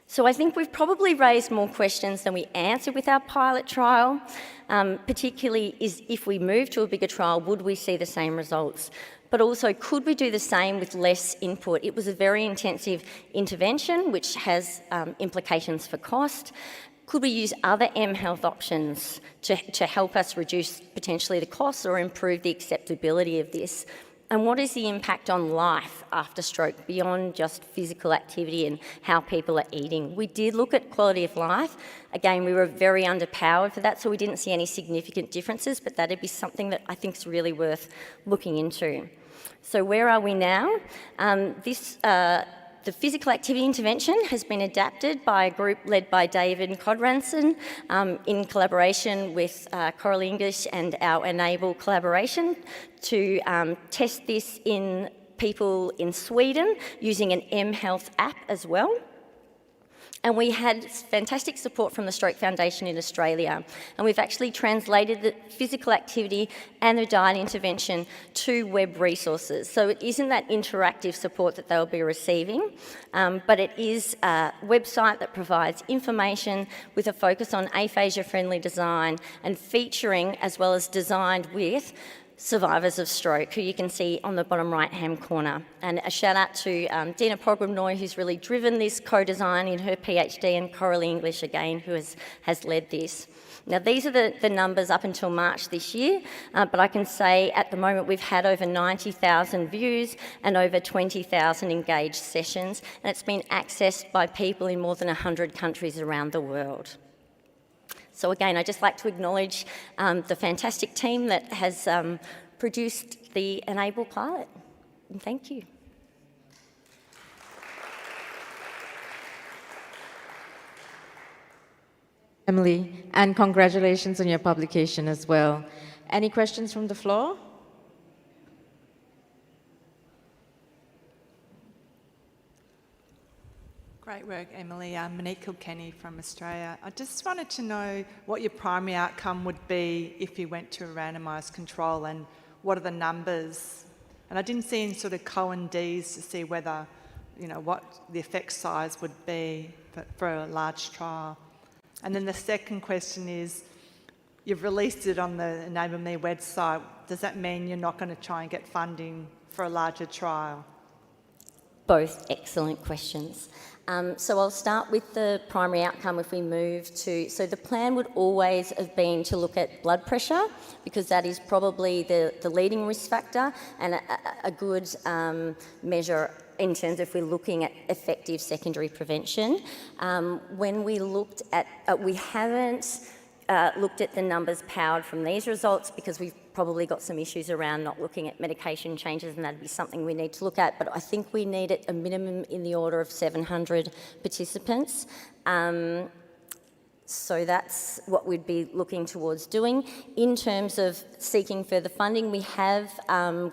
So I think we've probably raised more questions than we answered with our pilot trial, particularly is if we move to a bigger trial, would we see the same results? But also, could we do the same with less input? It was a very intensive intervention, which has implications for cost. Could we use other mHealth options to help us reduce potentially the costs or improve the acceptability of this? And what is the impact on life after stroke beyond just physical activity and how people are eating? We did look at quality of life. Again, we were very underpowered for that, so we didn't see any significant differences, but that'd be something that I think is really worth looking into. So where are we now? The physical activity intervention has been adapted by a group led by David Kodranson in collaboration with Coral English and our Enable collaboration to test this in people in Sweden using an mHealth app as well. And we had fantastic support from the Stroke Foundation in Australia. And we've actually translated the physical activity and the diet intervention to web resources. So it isn't that interactive support that they'll be receiving, but it is a website that provides information with a focus on aphasia-friendly design and featuring, as well as designed with, survivors of stroke, who you can see on the bottom right-hand corner. And a shout out to Dina Pogrebnoy, who's really driven this co-design in her PhD, and Coral English again, who has led this. Now, these are the numbers up until March this year, but I can say at the moment we've had over 90,000 views and over 20,000 engaged sessions, and it's been accessed by people in more than 100 countries around the world. So again, I'd just like to acknowledge the fantastic team that has produced the Enable pilot. And thank you. Emily, and congratulations on your publication as well. Any questions from the floor? Great work, Emily. Monique Kilkenny from Australia. I just wanted to know what your primary outcome would be if you went to a randomised control, and what are the numbers? And I didn't see any sort of Cohen-Ds to see whether, you know, what the effect size would be for a large trial. And then the second question is, you've released it on the Enable Me website. Does that mean you're not going to try and get funding for a larger trial? Both excellent questions. So I'll start with the primary outcome if we move to, so the plan would always have been to look at blood pressure, because that is probably the leading risk factor and a good measure in terms of if we're looking at effective secondary prevention. When we looked at, we haven't looked at the numbers powered from these results because we've probably got some issues around not looking at medication changes, and that'd be something we need to look at, but I think we need it a minimum in the order of 700 participants. So that's what we'd be looking towards doing. In terms of seeking further funding, we have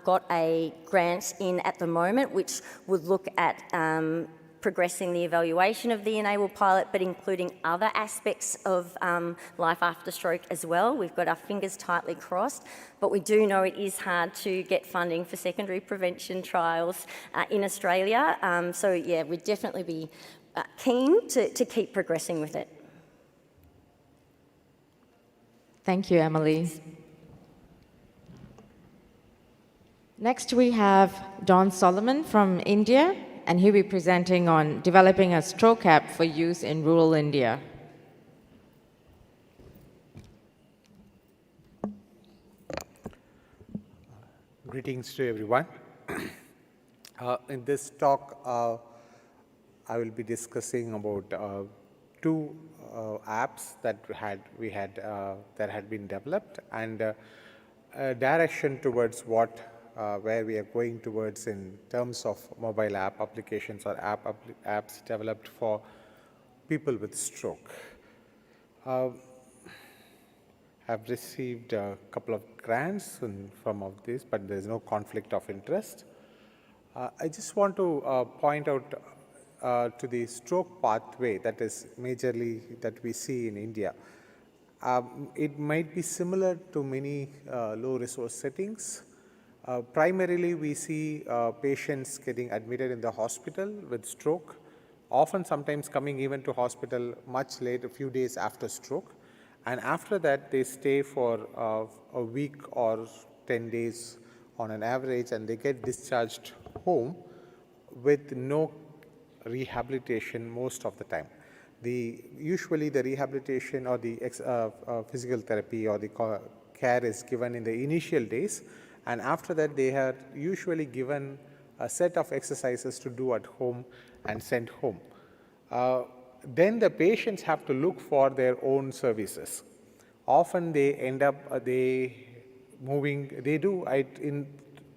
got a grant in at the moment which would look at progressing the evaluation of the Enable pilot, but including other aspects of life after stroke as well. We've got our fingers tightly crossed, but we do know it is hard to get funding for secondary prevention trials in Australia. So yeah, we'd definitely be keen to keep progressing with it. Thank you, Emily. Next, we have Don Solomon from India, and he'll be presenting on developing a stroke app for use in rural India. Greetings to everyone. In this talk, I will be discussing about two apps that had been developed, and a direction towards where we are going towards in terms of mobile app applications or apps developed for people with stroke. I've received a couple of grants from of this, but there is no conflict of interest. I just want to point out to the stroke pathway that is majorly that we see in India. It might be similar to many low resource settings. Primarily, we see patients getting admitted in the hospital with stroke, often sometimes coming even to hospital much late, a few days after stroke. And after that, they stay for a week or 10 days on an average, and they get discharged home with no rehabilitation most of the time. Usually the rehabilitation or the physical therapy or the care is given in the initial days, and after that they are usually given a set of exercises to do at home and sent home. Then the patients have to look for their own services. Often they end up in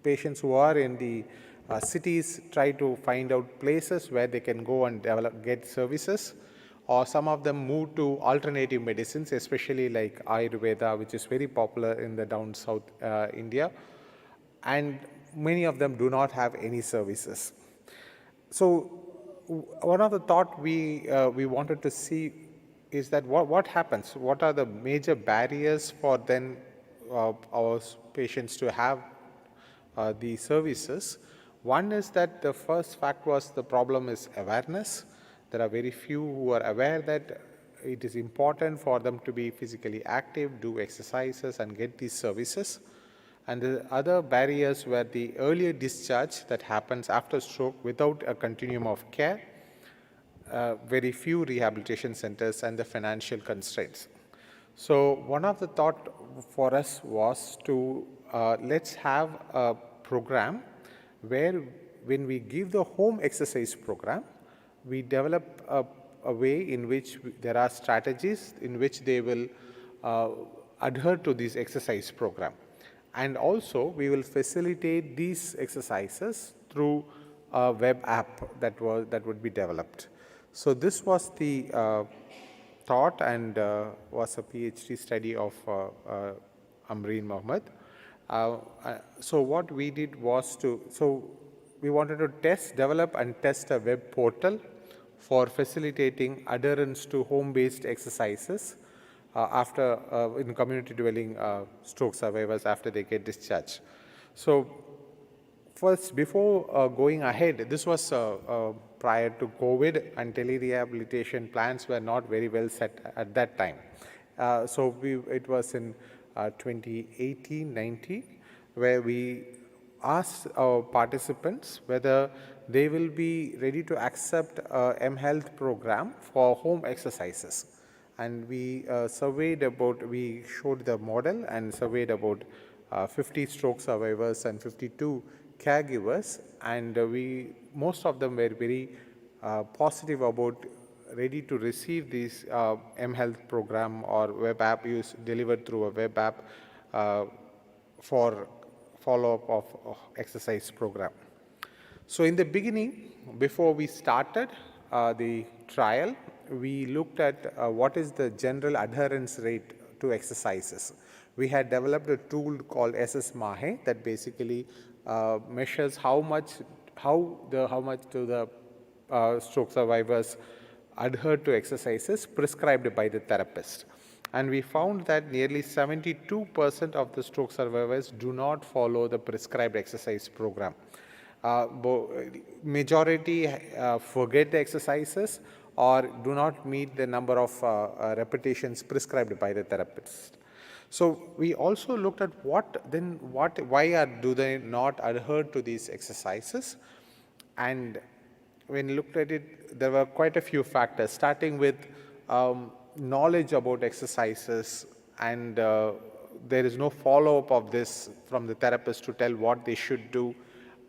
patients who are in the cities try to find out places where they can go and get services, or some of them move to alternative medicines, especially like Ayurveda, which is very popular in the down south India, and many of them do not have any services. So one of the thought we wanted to see is that what happens, what are the major barriers for then our patients to have the services. One is that the first fact was the problem is awareness. There are very few who are aware that it is important for them to be physically active, do exercises and get these services. And the other barriers were the earlier discharge that happens after stroke without a continuum of care, very few rehabilitation centers, and the financial constraints. So one of the thought for us was to let's have a program where when we give the home exercise program, we develop a way in which there are strategies in which they will adhere to this exercise program. And also we will facilitate these exercises through a web app that would be developed. So this was the thought, and was a PhD study of Amreen Mohammed. So what we did was we wanted to develop and test a web portal for facilitating adherence to home-based exercises in community dwelling stroke survivors after they get discharged. So first, before going ahead, this was prior to COVID, and telerehabilitation plans were not very well set at that time. So it was in 2018-19 where we asked our participants whether they will be ready to accept a mHealth program for home exercises. And we we showed the model and surveyed about 50 stroke survivors and 52 caregivers, and most of them were very positive about ready to receive this mHealth program or web app delivered through a web app for follow-up of exercise program. So in the beginning, before we started the trial, we looked at what is the general adherence rate to exercises. We had developed a tool called SS Mahe that basically measures how much do the stroke survivors adhere to exercises prescribed by the therapist. And we found that nearly 72% of the stroke survivors do not follow the prescribed exercise program. Majority forget the exercises or do not meet the number of repetitions prescribed by the therapist. So we also looked at why do they not adhere to these exercises? And when you looked at it, there were quite a few factors, starting with knowledge about exercises, and there is no follow-up of this from the therapist to tell what they should do,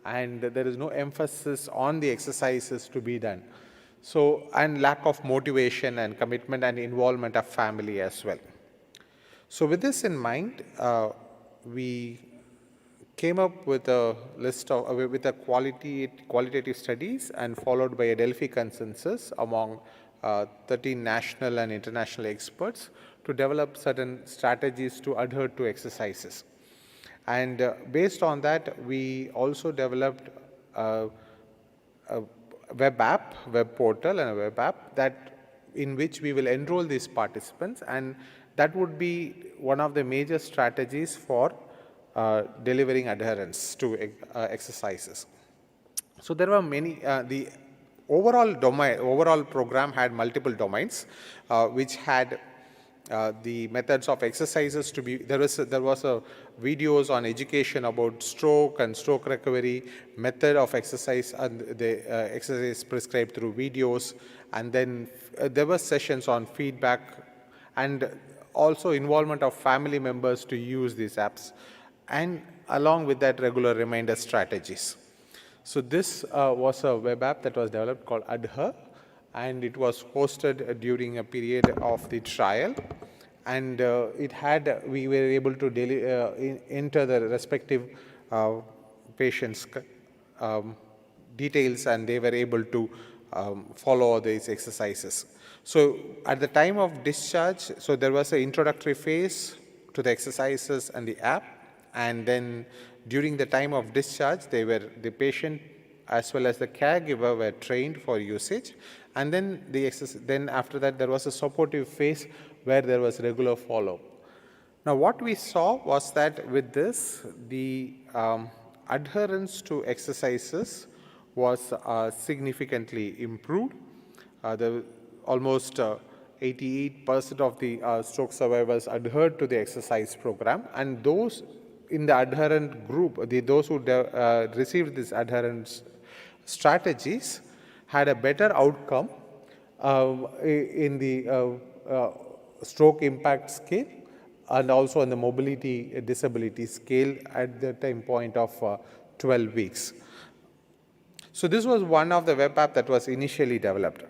and there is no emphasis on the exercises to be done. So, and lack of motivation and commitment and involvement of family as well. So with this in mind, we came up with a list of qualitative studies and followed by a Delphi consensus among 13 national and international experts to develop certain strategies to adhere to exercises. And based on that, we also developed a web portal and a web app in which we will enroll these participants, and that would be one of the major strategies for delivering adherence to exercises. So there were many, the overall program had multiple domains, which had the methods of exercises to be, there was a videos on education about stroke and stroke recovery, method of exercise and the exercise prescribed through videos, and then there were sessions on feedback and also involvement of family members to use these apps, and along with that regular reminder strategies. So this was a web app that was developed called Adhere, and it was hosted during a period of the trial, and we were able to enter the respective patients' details, and they were able to follow these exercises. So at the time of discharge, so there was an introductory phase to the exercises and the app, and then during the time of discharge, the patient as well as the caregiver were trained for usage, and then after that there was a supportive phase where there was regular follow-up. Now what we saw was that with this, the adherence to exercises was significantly improved. Almost 88% of the stroke survivors adhered to the exercise program, and those in the adherent group, those who received these adherence strategies had a better outcome in the stroke impact scale and also on the mobility disability scale at the time point of 12 weeks. So this was one of the web app that was initially developed.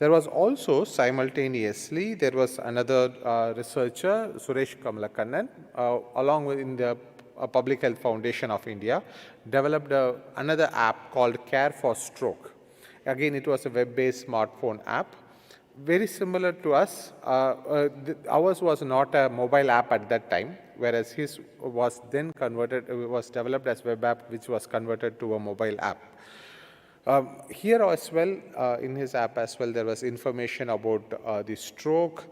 There was also simultaneously, there was another researcher, Suresh Kamalakannan, along with in the Public Health Foundation of India, developed another app called Care for Stroke. Again, it was a web-based smartphone app, very similar to us. Ours was not a mobile app at that time, whereas his was then was developed as web app, which was converted to a mobile app. Here as well, in his app as well, there was information about the stroke,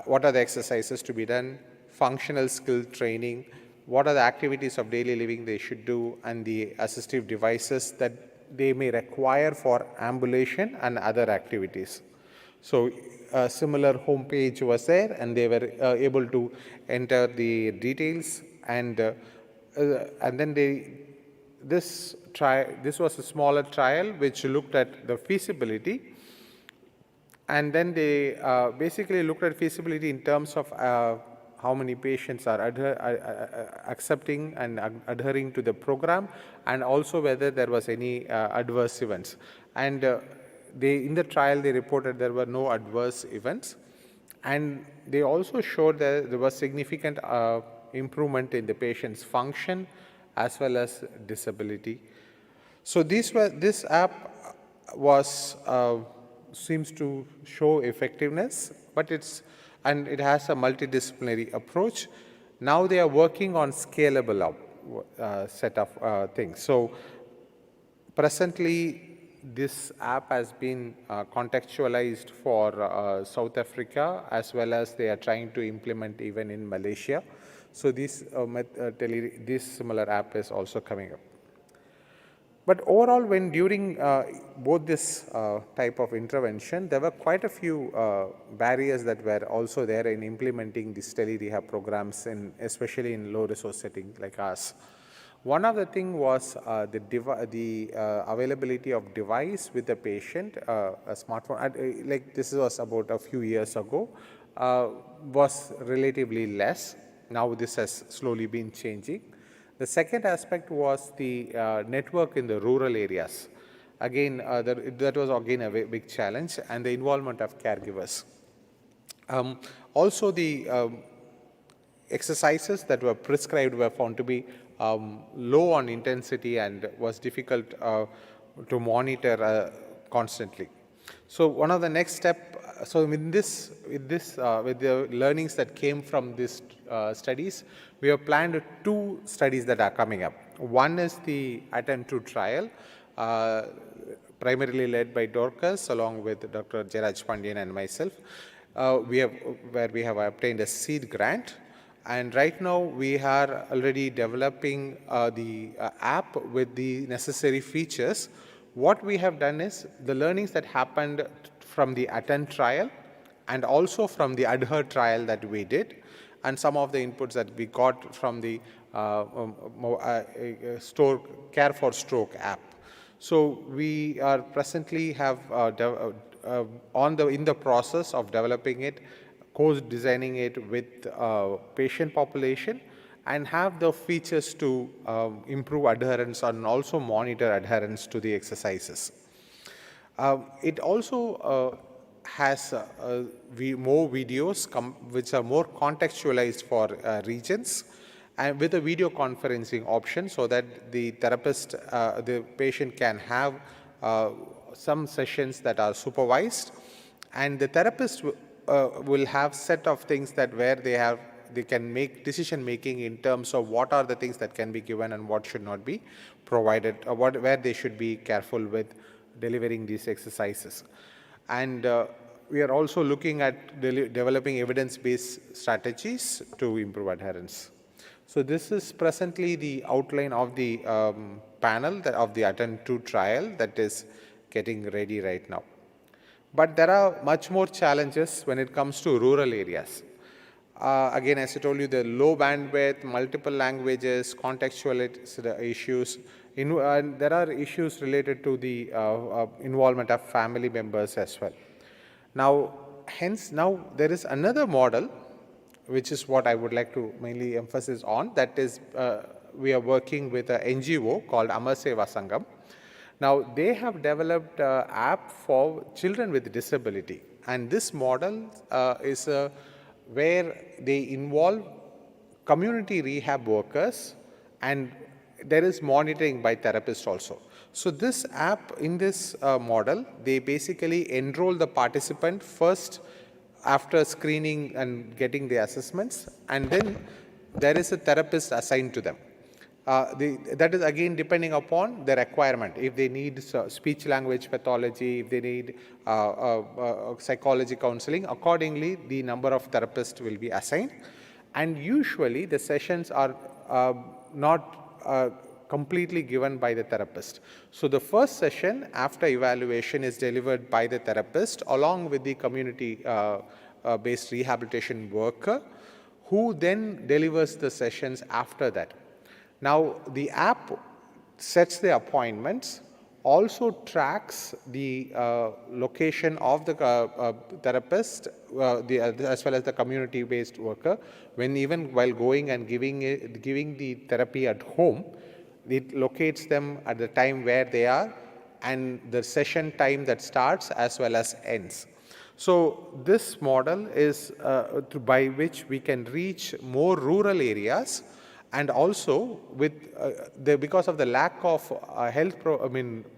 what are the exercises to be done, functional skill training, what are the activities of daily living they should do, and the assistive devices that they may require for ambulation and other activities. So a similar homepage was there, and they were able to enter the details, and then this was a smaller trial which looked at the feasibility, and then they basically looked at feasibility in terms of how many patients are accepting and adhering to the program, and also whether there was any adverse events. And in the trial, they reported there were no adverse events, and they also showed that there was significant improvement in the patient's function as well as disability. So this app was seems to show effectiveness, but and it has a multidisciplinary approach. Now they are working on scalable set of things. So presently, this app has been contextualized for South Africa, as well as they are trying to implement even in Malaysia. So this similar app is also coming up. But overall, when during both this type of intervention, there were quite a few barriers that were also there in implementing these tele-rehab programs, especially in low-resource settings like ours. One of the things was the availability of device with the patient, a smartphone, like this was about a few years ago, was relatively less. Now this has slowly been changing. The second aspect was the network in the rural areas. Again, that was again a big challenge, and the involvement of caregivers. Also, the exercises that were prescribed were found to be low on intensity and was difficult to monitor constantly. So one of the next step, so with the learnings that came from these studies, we have planned 2 studies that are coming up. One is the ATTEMPT-2 trial, primarily led by Dorcas along with Dr. Jairaj Pandian and myself, where we have obtained a seed grant. And right now we are already developing the app with the necessary features. What we have done is the learnings that happened from the ATTEMPT trial and also from the ADHERE trial that we did, and some of the inputs that we got from the Care for Stroke app. So we are presently have in the process of developing it, co-designing it with patient population, and have the features to improve adherence and also monitor adherence to the exercises. It also has more videos which are more contextualized for regions, and with a video conferencing option, so that the therapist, the patient can have some sessions that are supervised, and the therapist will have set of things that where they can make decision making in terms of what are the things that can be given and what should not be provided, or where they should be careful with delivering these exercises. And we are also looking at developing evidence-based strategies to improve adherence. So this is presently the outline of the panel of the ATTEMPT-2 trial that is getting ready right now. But there are much more challenges when it comes to rural areas. Again, as I told you, the low bandwidth, multiple languages, contextual issues, and there are issues related to the involvement of family members as well. Now, now there is another model, which is what I would like to mainly emphasize on, that is we are working with an NGO called Amar Seva Sangam. Now, they have developed an app for children with disability, and this model is where they involve community rehab workers, and there is monitoring by therapists also. So this app, in this model, they basically enroll the participant first after screening and getting the assessments, and then there is a therapist assigned to them. That is again depending upon the requirement. If they need speech language pathology, if they need psychology counseling, accordingly the number of therapists will be assigned. And usually the sessions are not completely given by the therapist. So the first session after evaluation is delivered by the therapist along with the community based rehabilitation worker, who then delivers the sessions after that. Now, the app sets the appointments, also tracks the location of the therapist, as well as the community-based worker, even while going and giving the therapy at home. It locates them at the time where they are and the session time that starts as well as ends. So this model is by which we can reach more rural areas And also, with because of the lack of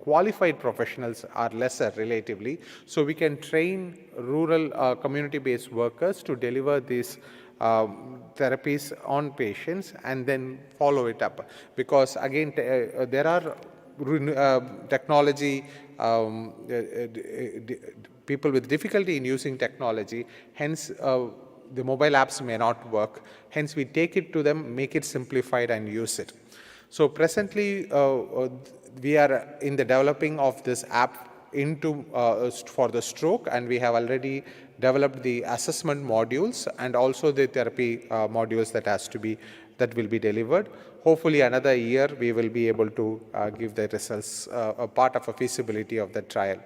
qualified professionals are lesser relatively, so we can train rural community-based workers to deliver these therapies on patients and then follow it up. Because again, there are technology, people with difficulty in using technology, hence the mobile apps may not work. Hence, we take it to them, make it simplified, and use it. So presently, we are in the developing of this app into for the stroke, and we have already developed the assessment modules and also the therapy modules that will be delivered. Hopefully, another year we will be able to give the results, a part of a feasibility of the trial.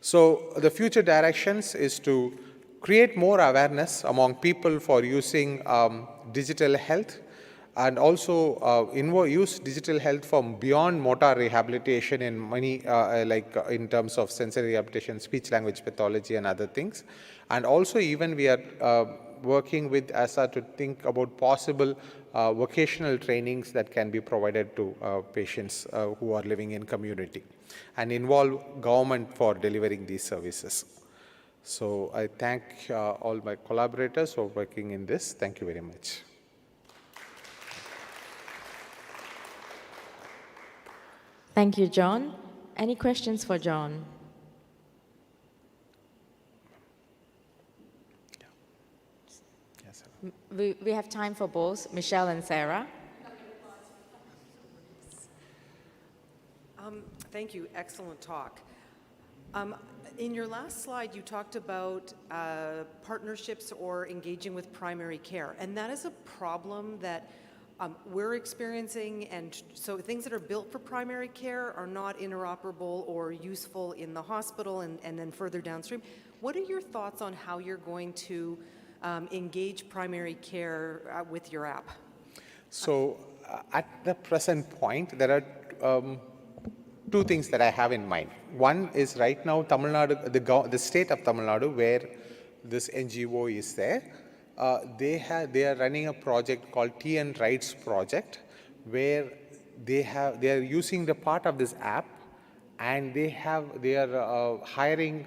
So the future directions is to create more awareness among people for using digital health, and also use digital health from beyond motor rehabilitation in many, in terms of sensory rehabilitation, speech language pathology, and other things. And also, even we are working with ASA to think about possible vocational trainings that can be provided to patients who are living in community, and involve government for delivering these services. So I thank all my collaborators for working in this. Thank you very much. Thank you, John. Any questions for John? Yes, We have time for both Michelle and Sarah. Thank you. Excellent talk. In your last slide, you talked about partnerships or engaging with primary care, and that is a problem that we're experiencing, and so things that are built for primary care are not interoperable or useful in the hospital and then further downstream. What are your thoughts on how you're going to engage primary care with your app? So at the present point, there are two things that I have in mind. One is right now Tamil Nadu, the state of Tamil Nadu, where this NGO is there, they are running a project called TN Rights Project, where they are using the part of this app, and they are hiring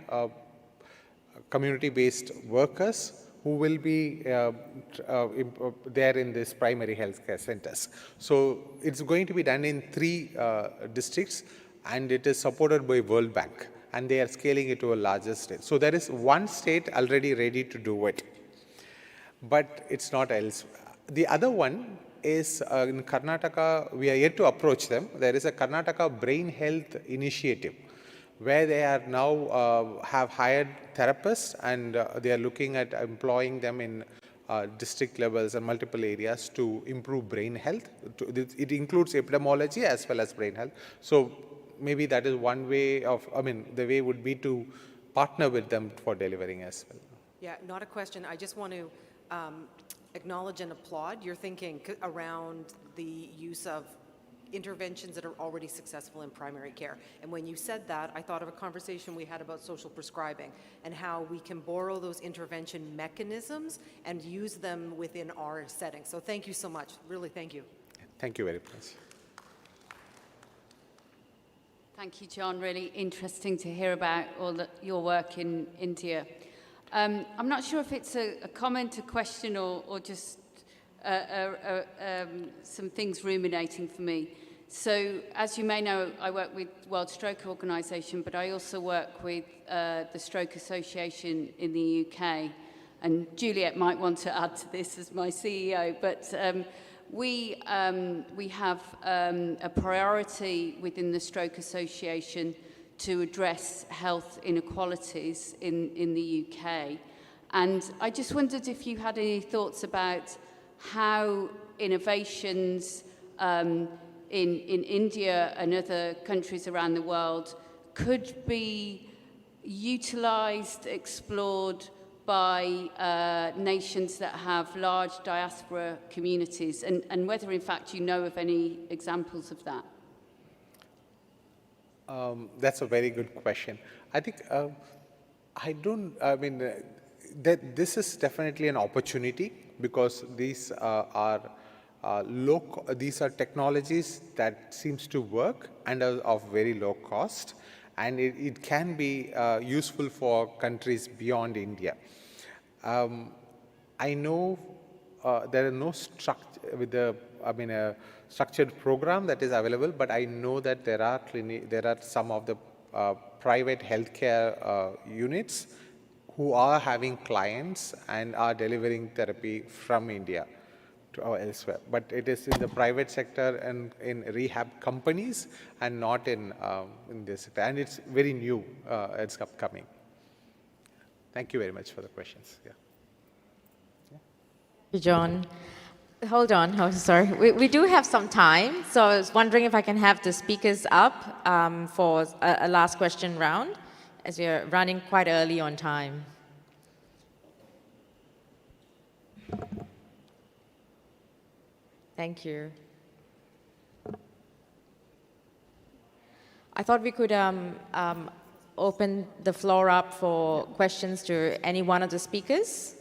community-based workers who will be there in this primary healthcare centers. So it's going to be done in 3 districts, and it is supported by World Bank, and they are scaling it to a larger state. So there is one state already ready to do it, but it's not else. The other one is in Karnataka. We are yet to approach them. There is a Karnataka Brain Health Initiative, where they are now have hired therapists, and they are looking at employing them in district levels and multiple areas to improve brain health. It includes epidemiology as well as brain health. So maybe that is one way of, the way would be to partner with them for delivering as well. Yeah, not a question. I just want to acknowledge and applaud your thinking around the use of interventions that are already successful in primary care. And when you said that, I thought of a conversation we had about social prescribing and how we can borrow those intervention mechanisms and use them within our setting. So thank you so much. Really, thank you. Thank you very much. Thank you, John. Really interesting to hear about your work in India. I'm not sure if it's a comment, a question, or just some things ruminating for me. So, as you may know, I work with World Stroke Organisation, but I also work with the Stroke Association in the UK. And Juliet might want to add to this as my CEO, but we have a priority within the Stroke Association to address health inequalities in the UK. And I just wondered if you had any thoughts about how innovations in India and other countries around the world could be utilised, explored by nations that have large diaspora communities, and whether in fact you know of any examples of that. That's a very good question. I think that this is definitely an opportunity, because these are these are technologies that seems to work and are of very low cost, and it can be useful for countries beyond India. I know there are no structured program that is available, but I know that there are some of the private healthcare units who are having clients and are delivering therapy from India to elsewhere. But it is in the private sector and in rehab companies and not in this sector. And it's very new, it's upcoming. Thank you very much for the questions. Yeah. Thank you, John. Hold on, oh, sorry. We do have some time, so I was wondering if I can have the speakers up for a last question round, as we are running quite early on time. Thank you. I thought we could open the floor up for questions to any one of the speakers.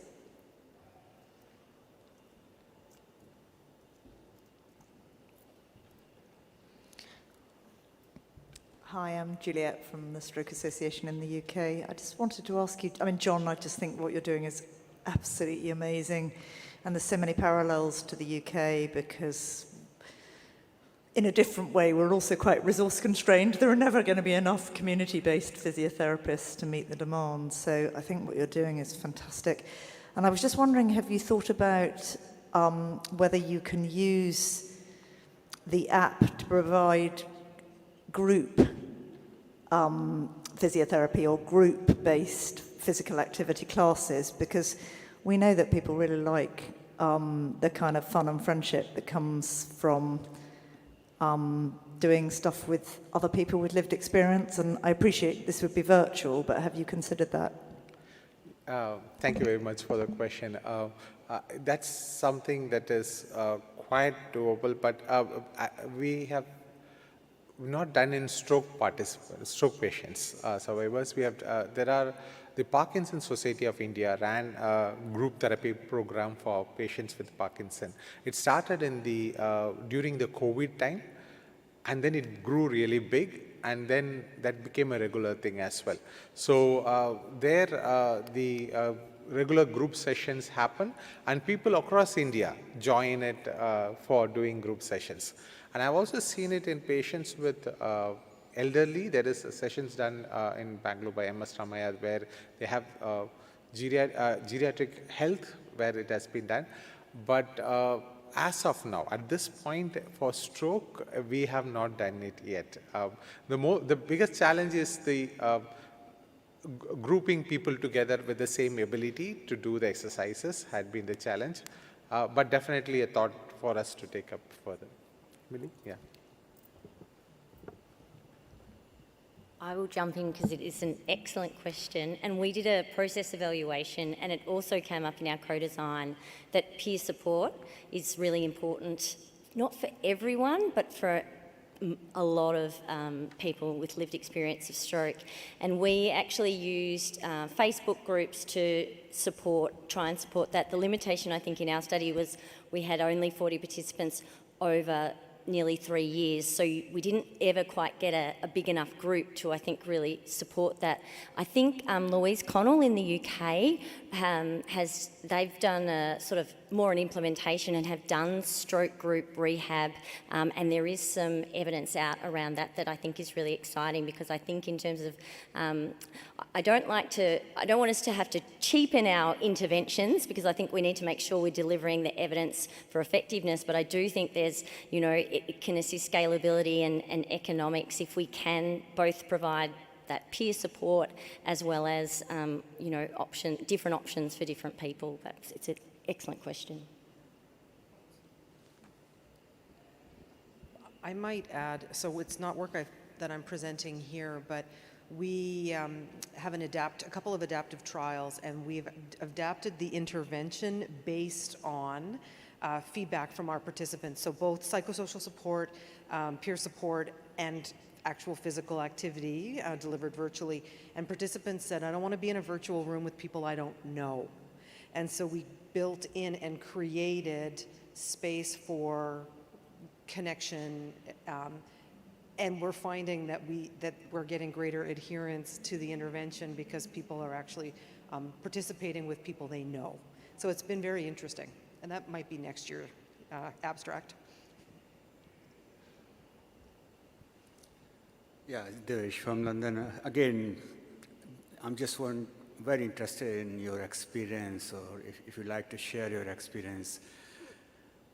Hi, I'm Juliet from the Stroke Association in the UK. I just wanted to ask you, I mean, John, I just think what you're doing is absolutely amazing. And there's so many parallels to the UK because in a different way, we're also quite resource constrained. There are never going to be enough community-based physiotherapists to meet the demand. So I think what you're doing is fantastic. And I was just wondering, have you thought about whether you can use the app to provide group physiotherapy or group-based physical activity classes, because we know that people really like the kind of fun and friendship that comes from doing stuff with other people with lived experience. And I appreciate this would be virtual, but have you considered that? Thank you very much for the question. That's something that is quite doable, but we have not done in stroke patients, survivors. We have the Parkinson's Society of India ran a group therapy program for patients with Parkinson. It started in during the COVID time, and then it grew really big, and then that became a regular thing as well. So the regular group sessions happen, and people across India join it for doing group sessions. And I've also seen it in patients with elderly. There is sessions done in Bangalore by MS Ramaya where they have geriatric health where it has been done. But as of now, at this point for stroke, we have not done it yet. The biggest challenge is the grouping people together with the same ability to do the exercises had been the challenge, but definitely a thought for us to take up further. Millie? Yeah. I will jump in because it is an excellent question, and we did a process evaluation, and it also came up in our co-design that peer support is really important, not for everyone, but for a lot of people with lived experience of stroke. And we actually used Facebook groups to try and support that. The limitation, I think, in our study was we had only 40 participants over nearly 3 years, so we didn't ever quite get a big enough group to, I think, really support that. I think Louise Connell in the UK they've done a sort of more an implementation and have done stroke group rehab, and there is some evidence out around that I think is really exciting, because I think in terms of I don't want us to have to cheapen our interventions, because I think we need to make sure we're delivering the evidence for effectiveness, but I do think there's, it can assist scalability and economics if we can both provide that peer support as well as, different options for different people. It's an excellent question. I might add, so it's not work that I'm presenting here, but we have a couple of adaptive trials, and we've adapted the intervention based on feedback from our participants. So both psychosocial support, peer support, and actual physical activity delivered virtually. And participants said, I don't want to be in a virtual room with people I don't know. And so we built in and created space for connection, and we're finding that we're getting greater adherence to the intervention because people are actually participating with people they know. So it's been very interesting, and that might be next year abstract. Yeah, Devesh from London. Again, I'm just very interested in your experience, or if you'd like to share your experience.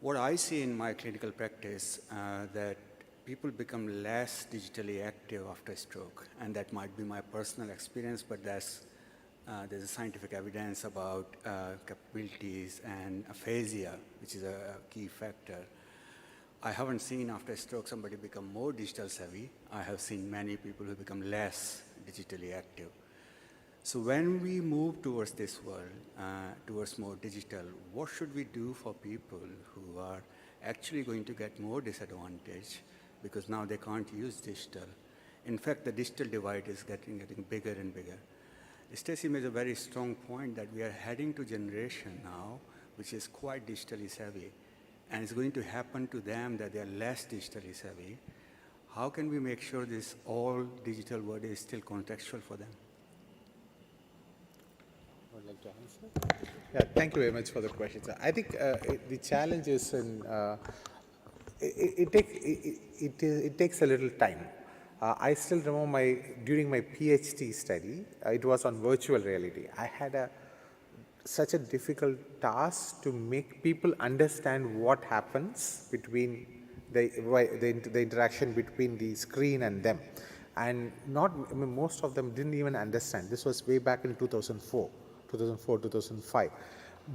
What I see in my clinical practice, that people become less digitally active after stroke, and that might be my personal experience, but there's a scientific evidence about capabilities and aphasia, which is a key factor. I haven't seen after stroke somebody become more digital savvy. I have seen many people who become less digitally active. So when we move towards this world, towards more digital, what should we do for people who are actually going to get more disadvantage because now they can't use digital? In fact, the digital divide is getting bigger and bigger. Stacey made a very strong point that we are heading to generation now, which is quite digitally savvy. And it's going to happen to them that they're less digitally savvy. How can we make sure this all digital world is still contextual for them? Would like to answer? Yeah, thank you very much for the question. So I think the challenge is it takes a little time. I still remember during my PhD study, it was on virtual reality. I had such a difficult task to make people understand what happens between the interaction between the screen and them. And most of them didn't even understand. This was way back in 2004, 2005.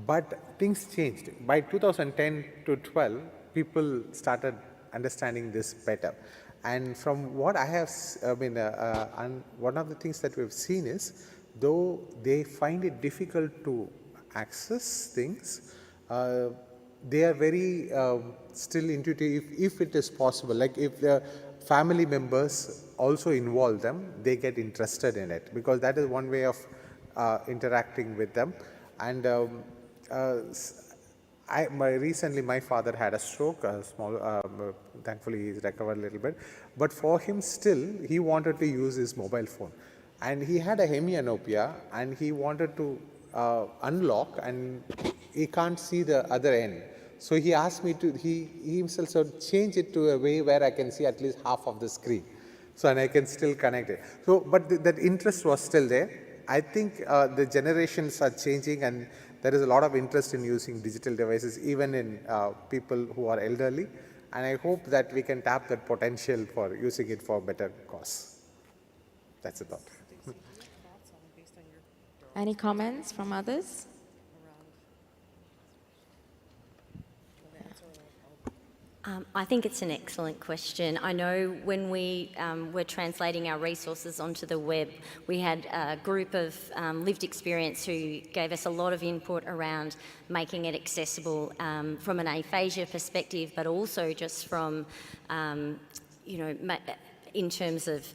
But things changed. By 2010 to 12, people started understanding this better. And from what I have, one of the things that we've seen is, though they find it difficult to access things, they are very still intuitive if it is possible. Like if the family members also involve them, they get interested in it, because that is one way of interacting with them. And recently my father had a stroke, thankfully he's recovered a little bit, but for him still, he wanted to use his mobile phone. And he had a hemianopia, and he wanted to unlock, and he can't see the other end. So he asked me to, he himself said, change it to a way where I can see at least half of the screen. So, and I can still connect it. So, but that interest was still there. I think the generations are changing, and there is a lot of interest in using digital devices, even in people who are elderly. And I hope that we can tap that potential for using it for better cause. That's a thought. Any comments from others? I think it's an excellent question. I know when we were translating our resources onto the web, we had a group of lived experience who gave us a lot of input around making it accessible from an aphasia perspective, but also just from, in terms of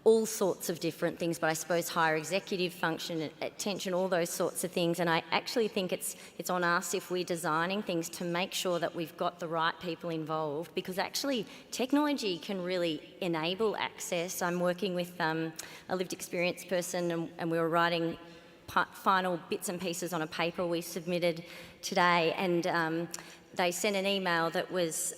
all sorts of different things, but I suppose higher executive function, attention, all those sorts of things. And I actually think it's on us, if we're designing things, to make sure that we've got the right people involved, because actually technology can really enable access. I'm working with a lived experience person, and we were writing final bits and pieces on a paper we submitted today, and they sent an email that was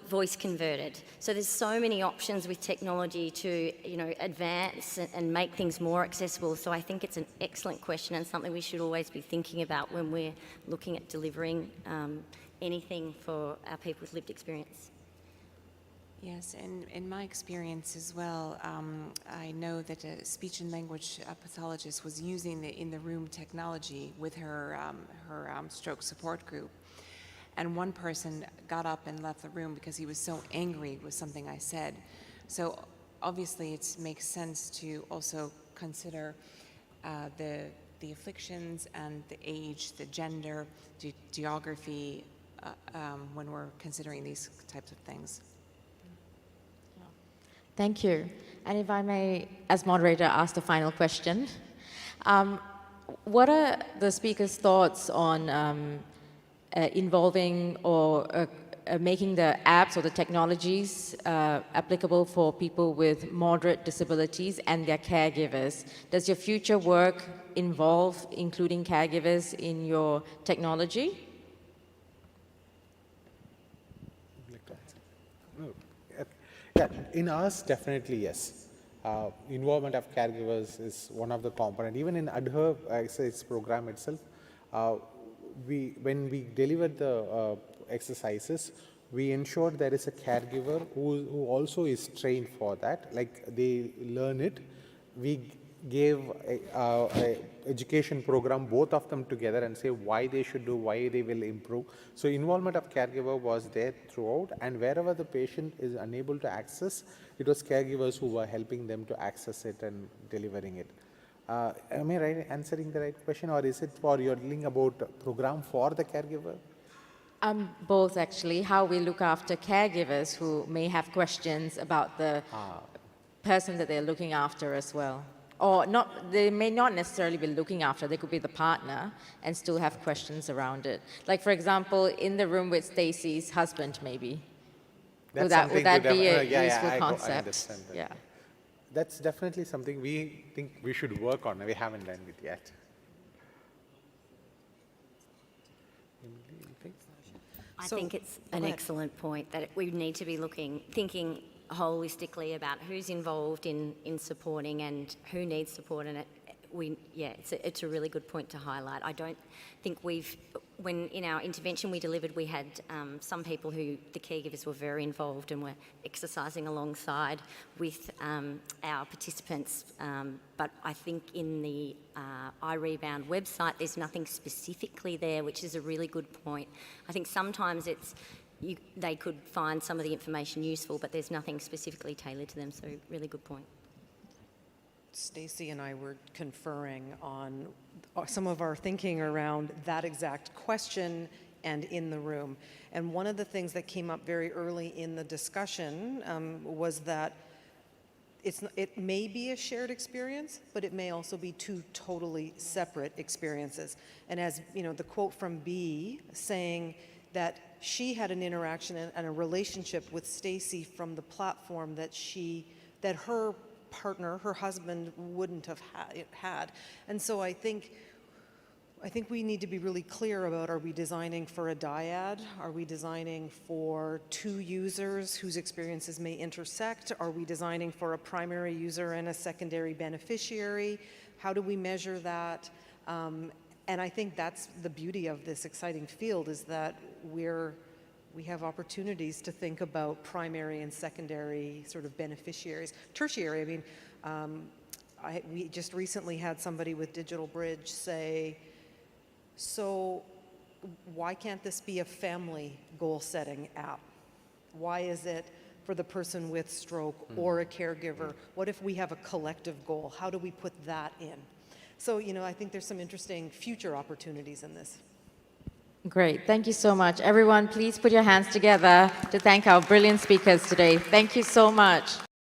voice converted. So there's so many options with technology to, advance and make things more accessible. So I think it's an excellent question, and something we should always be thinking about when we're looking at delivering anything for our people with lived experience. Yes, and in my experience as well, I know that a speech and language pathologist was using the in-the-room technology with her stroke support group. And one person got up and left the room because he was so angry with something I said. So obviously it makes sense to also consider the afflictions and the age, the gender, geography, when we're considering these types of things. Thank you. And if I may, as moderator, ask the final question. What are the speaker's thoughts on involving or making the apps or the technologies applicable for people with moderate disabilities and their caregivers. Does your future work involve including caregivers in your technology? Yeah, in us, definitely yes. Involvement of caregivers is one of the components. Even in ADHER exercise program itself, when we delivered the exercises, we ensured there is a caregiver who also is trained for that, like they learn it. We gave a education program, both of them together, and say why they should do, why they will improve. So involvement of caregiver was there throughout, and wherever the patient is unable to access, it was caregivers who were helping them to access it and delivering it. Am I right answering the right question, or is it for you're dealing about program for the caregiver? Both actually, how we look after caregivers who may have questions about the person that they're looking after as well. Or not, they may not necessarily be looking after, they could be the partner and still have questions around it. Like for example, in the room with Stacey's husband maybe. Would that be a useful concept? I understand that. Yeah. That's definitely something we think we should work on. We haven't done it yet. I think it's an excellent point that we need to be thinking holistically about who's involved in supporting and who needs support, and it's a really good point to highlight. I don't think when in our intervention we delivered, we had some people who the caregivers were very involved and were exercising alongside with our participants, but I think in the iRebound website there's nothing specifically there, which is a really good point. I think sometimes they could find some of the information useful, but there's nothing specifically tailored to them, so really good point. Stacey and I were conferring on some of our thinking around that exact question and in the room. And one of the things that came up very early in the discussion was that it may be a shared experience, but it may also be two totally separate experiences. And as you know, the quote from Bea saying that she had an interaction and a relationship with Stacey from the platform that her partner, her husband, wouldn't have had. And so I think we need to be really clear about, are we designing for a dyad? Are we designing for two users whose experiences may intersect? Are we designing for a primary user and a secondary beneficiary? How do we measure that? And I think that's the beauty of this exciting field, is that we have opportunities to think about primary and secondary sort of beneficiaries. Tertiary, I mean, we just recently had somebody with Digital Bridge say, so why can't this be a family goal-setting app? Why is it for the person with stroke or a caregiver? What if we have a collective goal? How do we put that in? So, you know, I think there's some interesting future opportunities in this. Great, thank you so much. Everyone, please put your hands together to thank our brilliant speakers today. Thank you so much.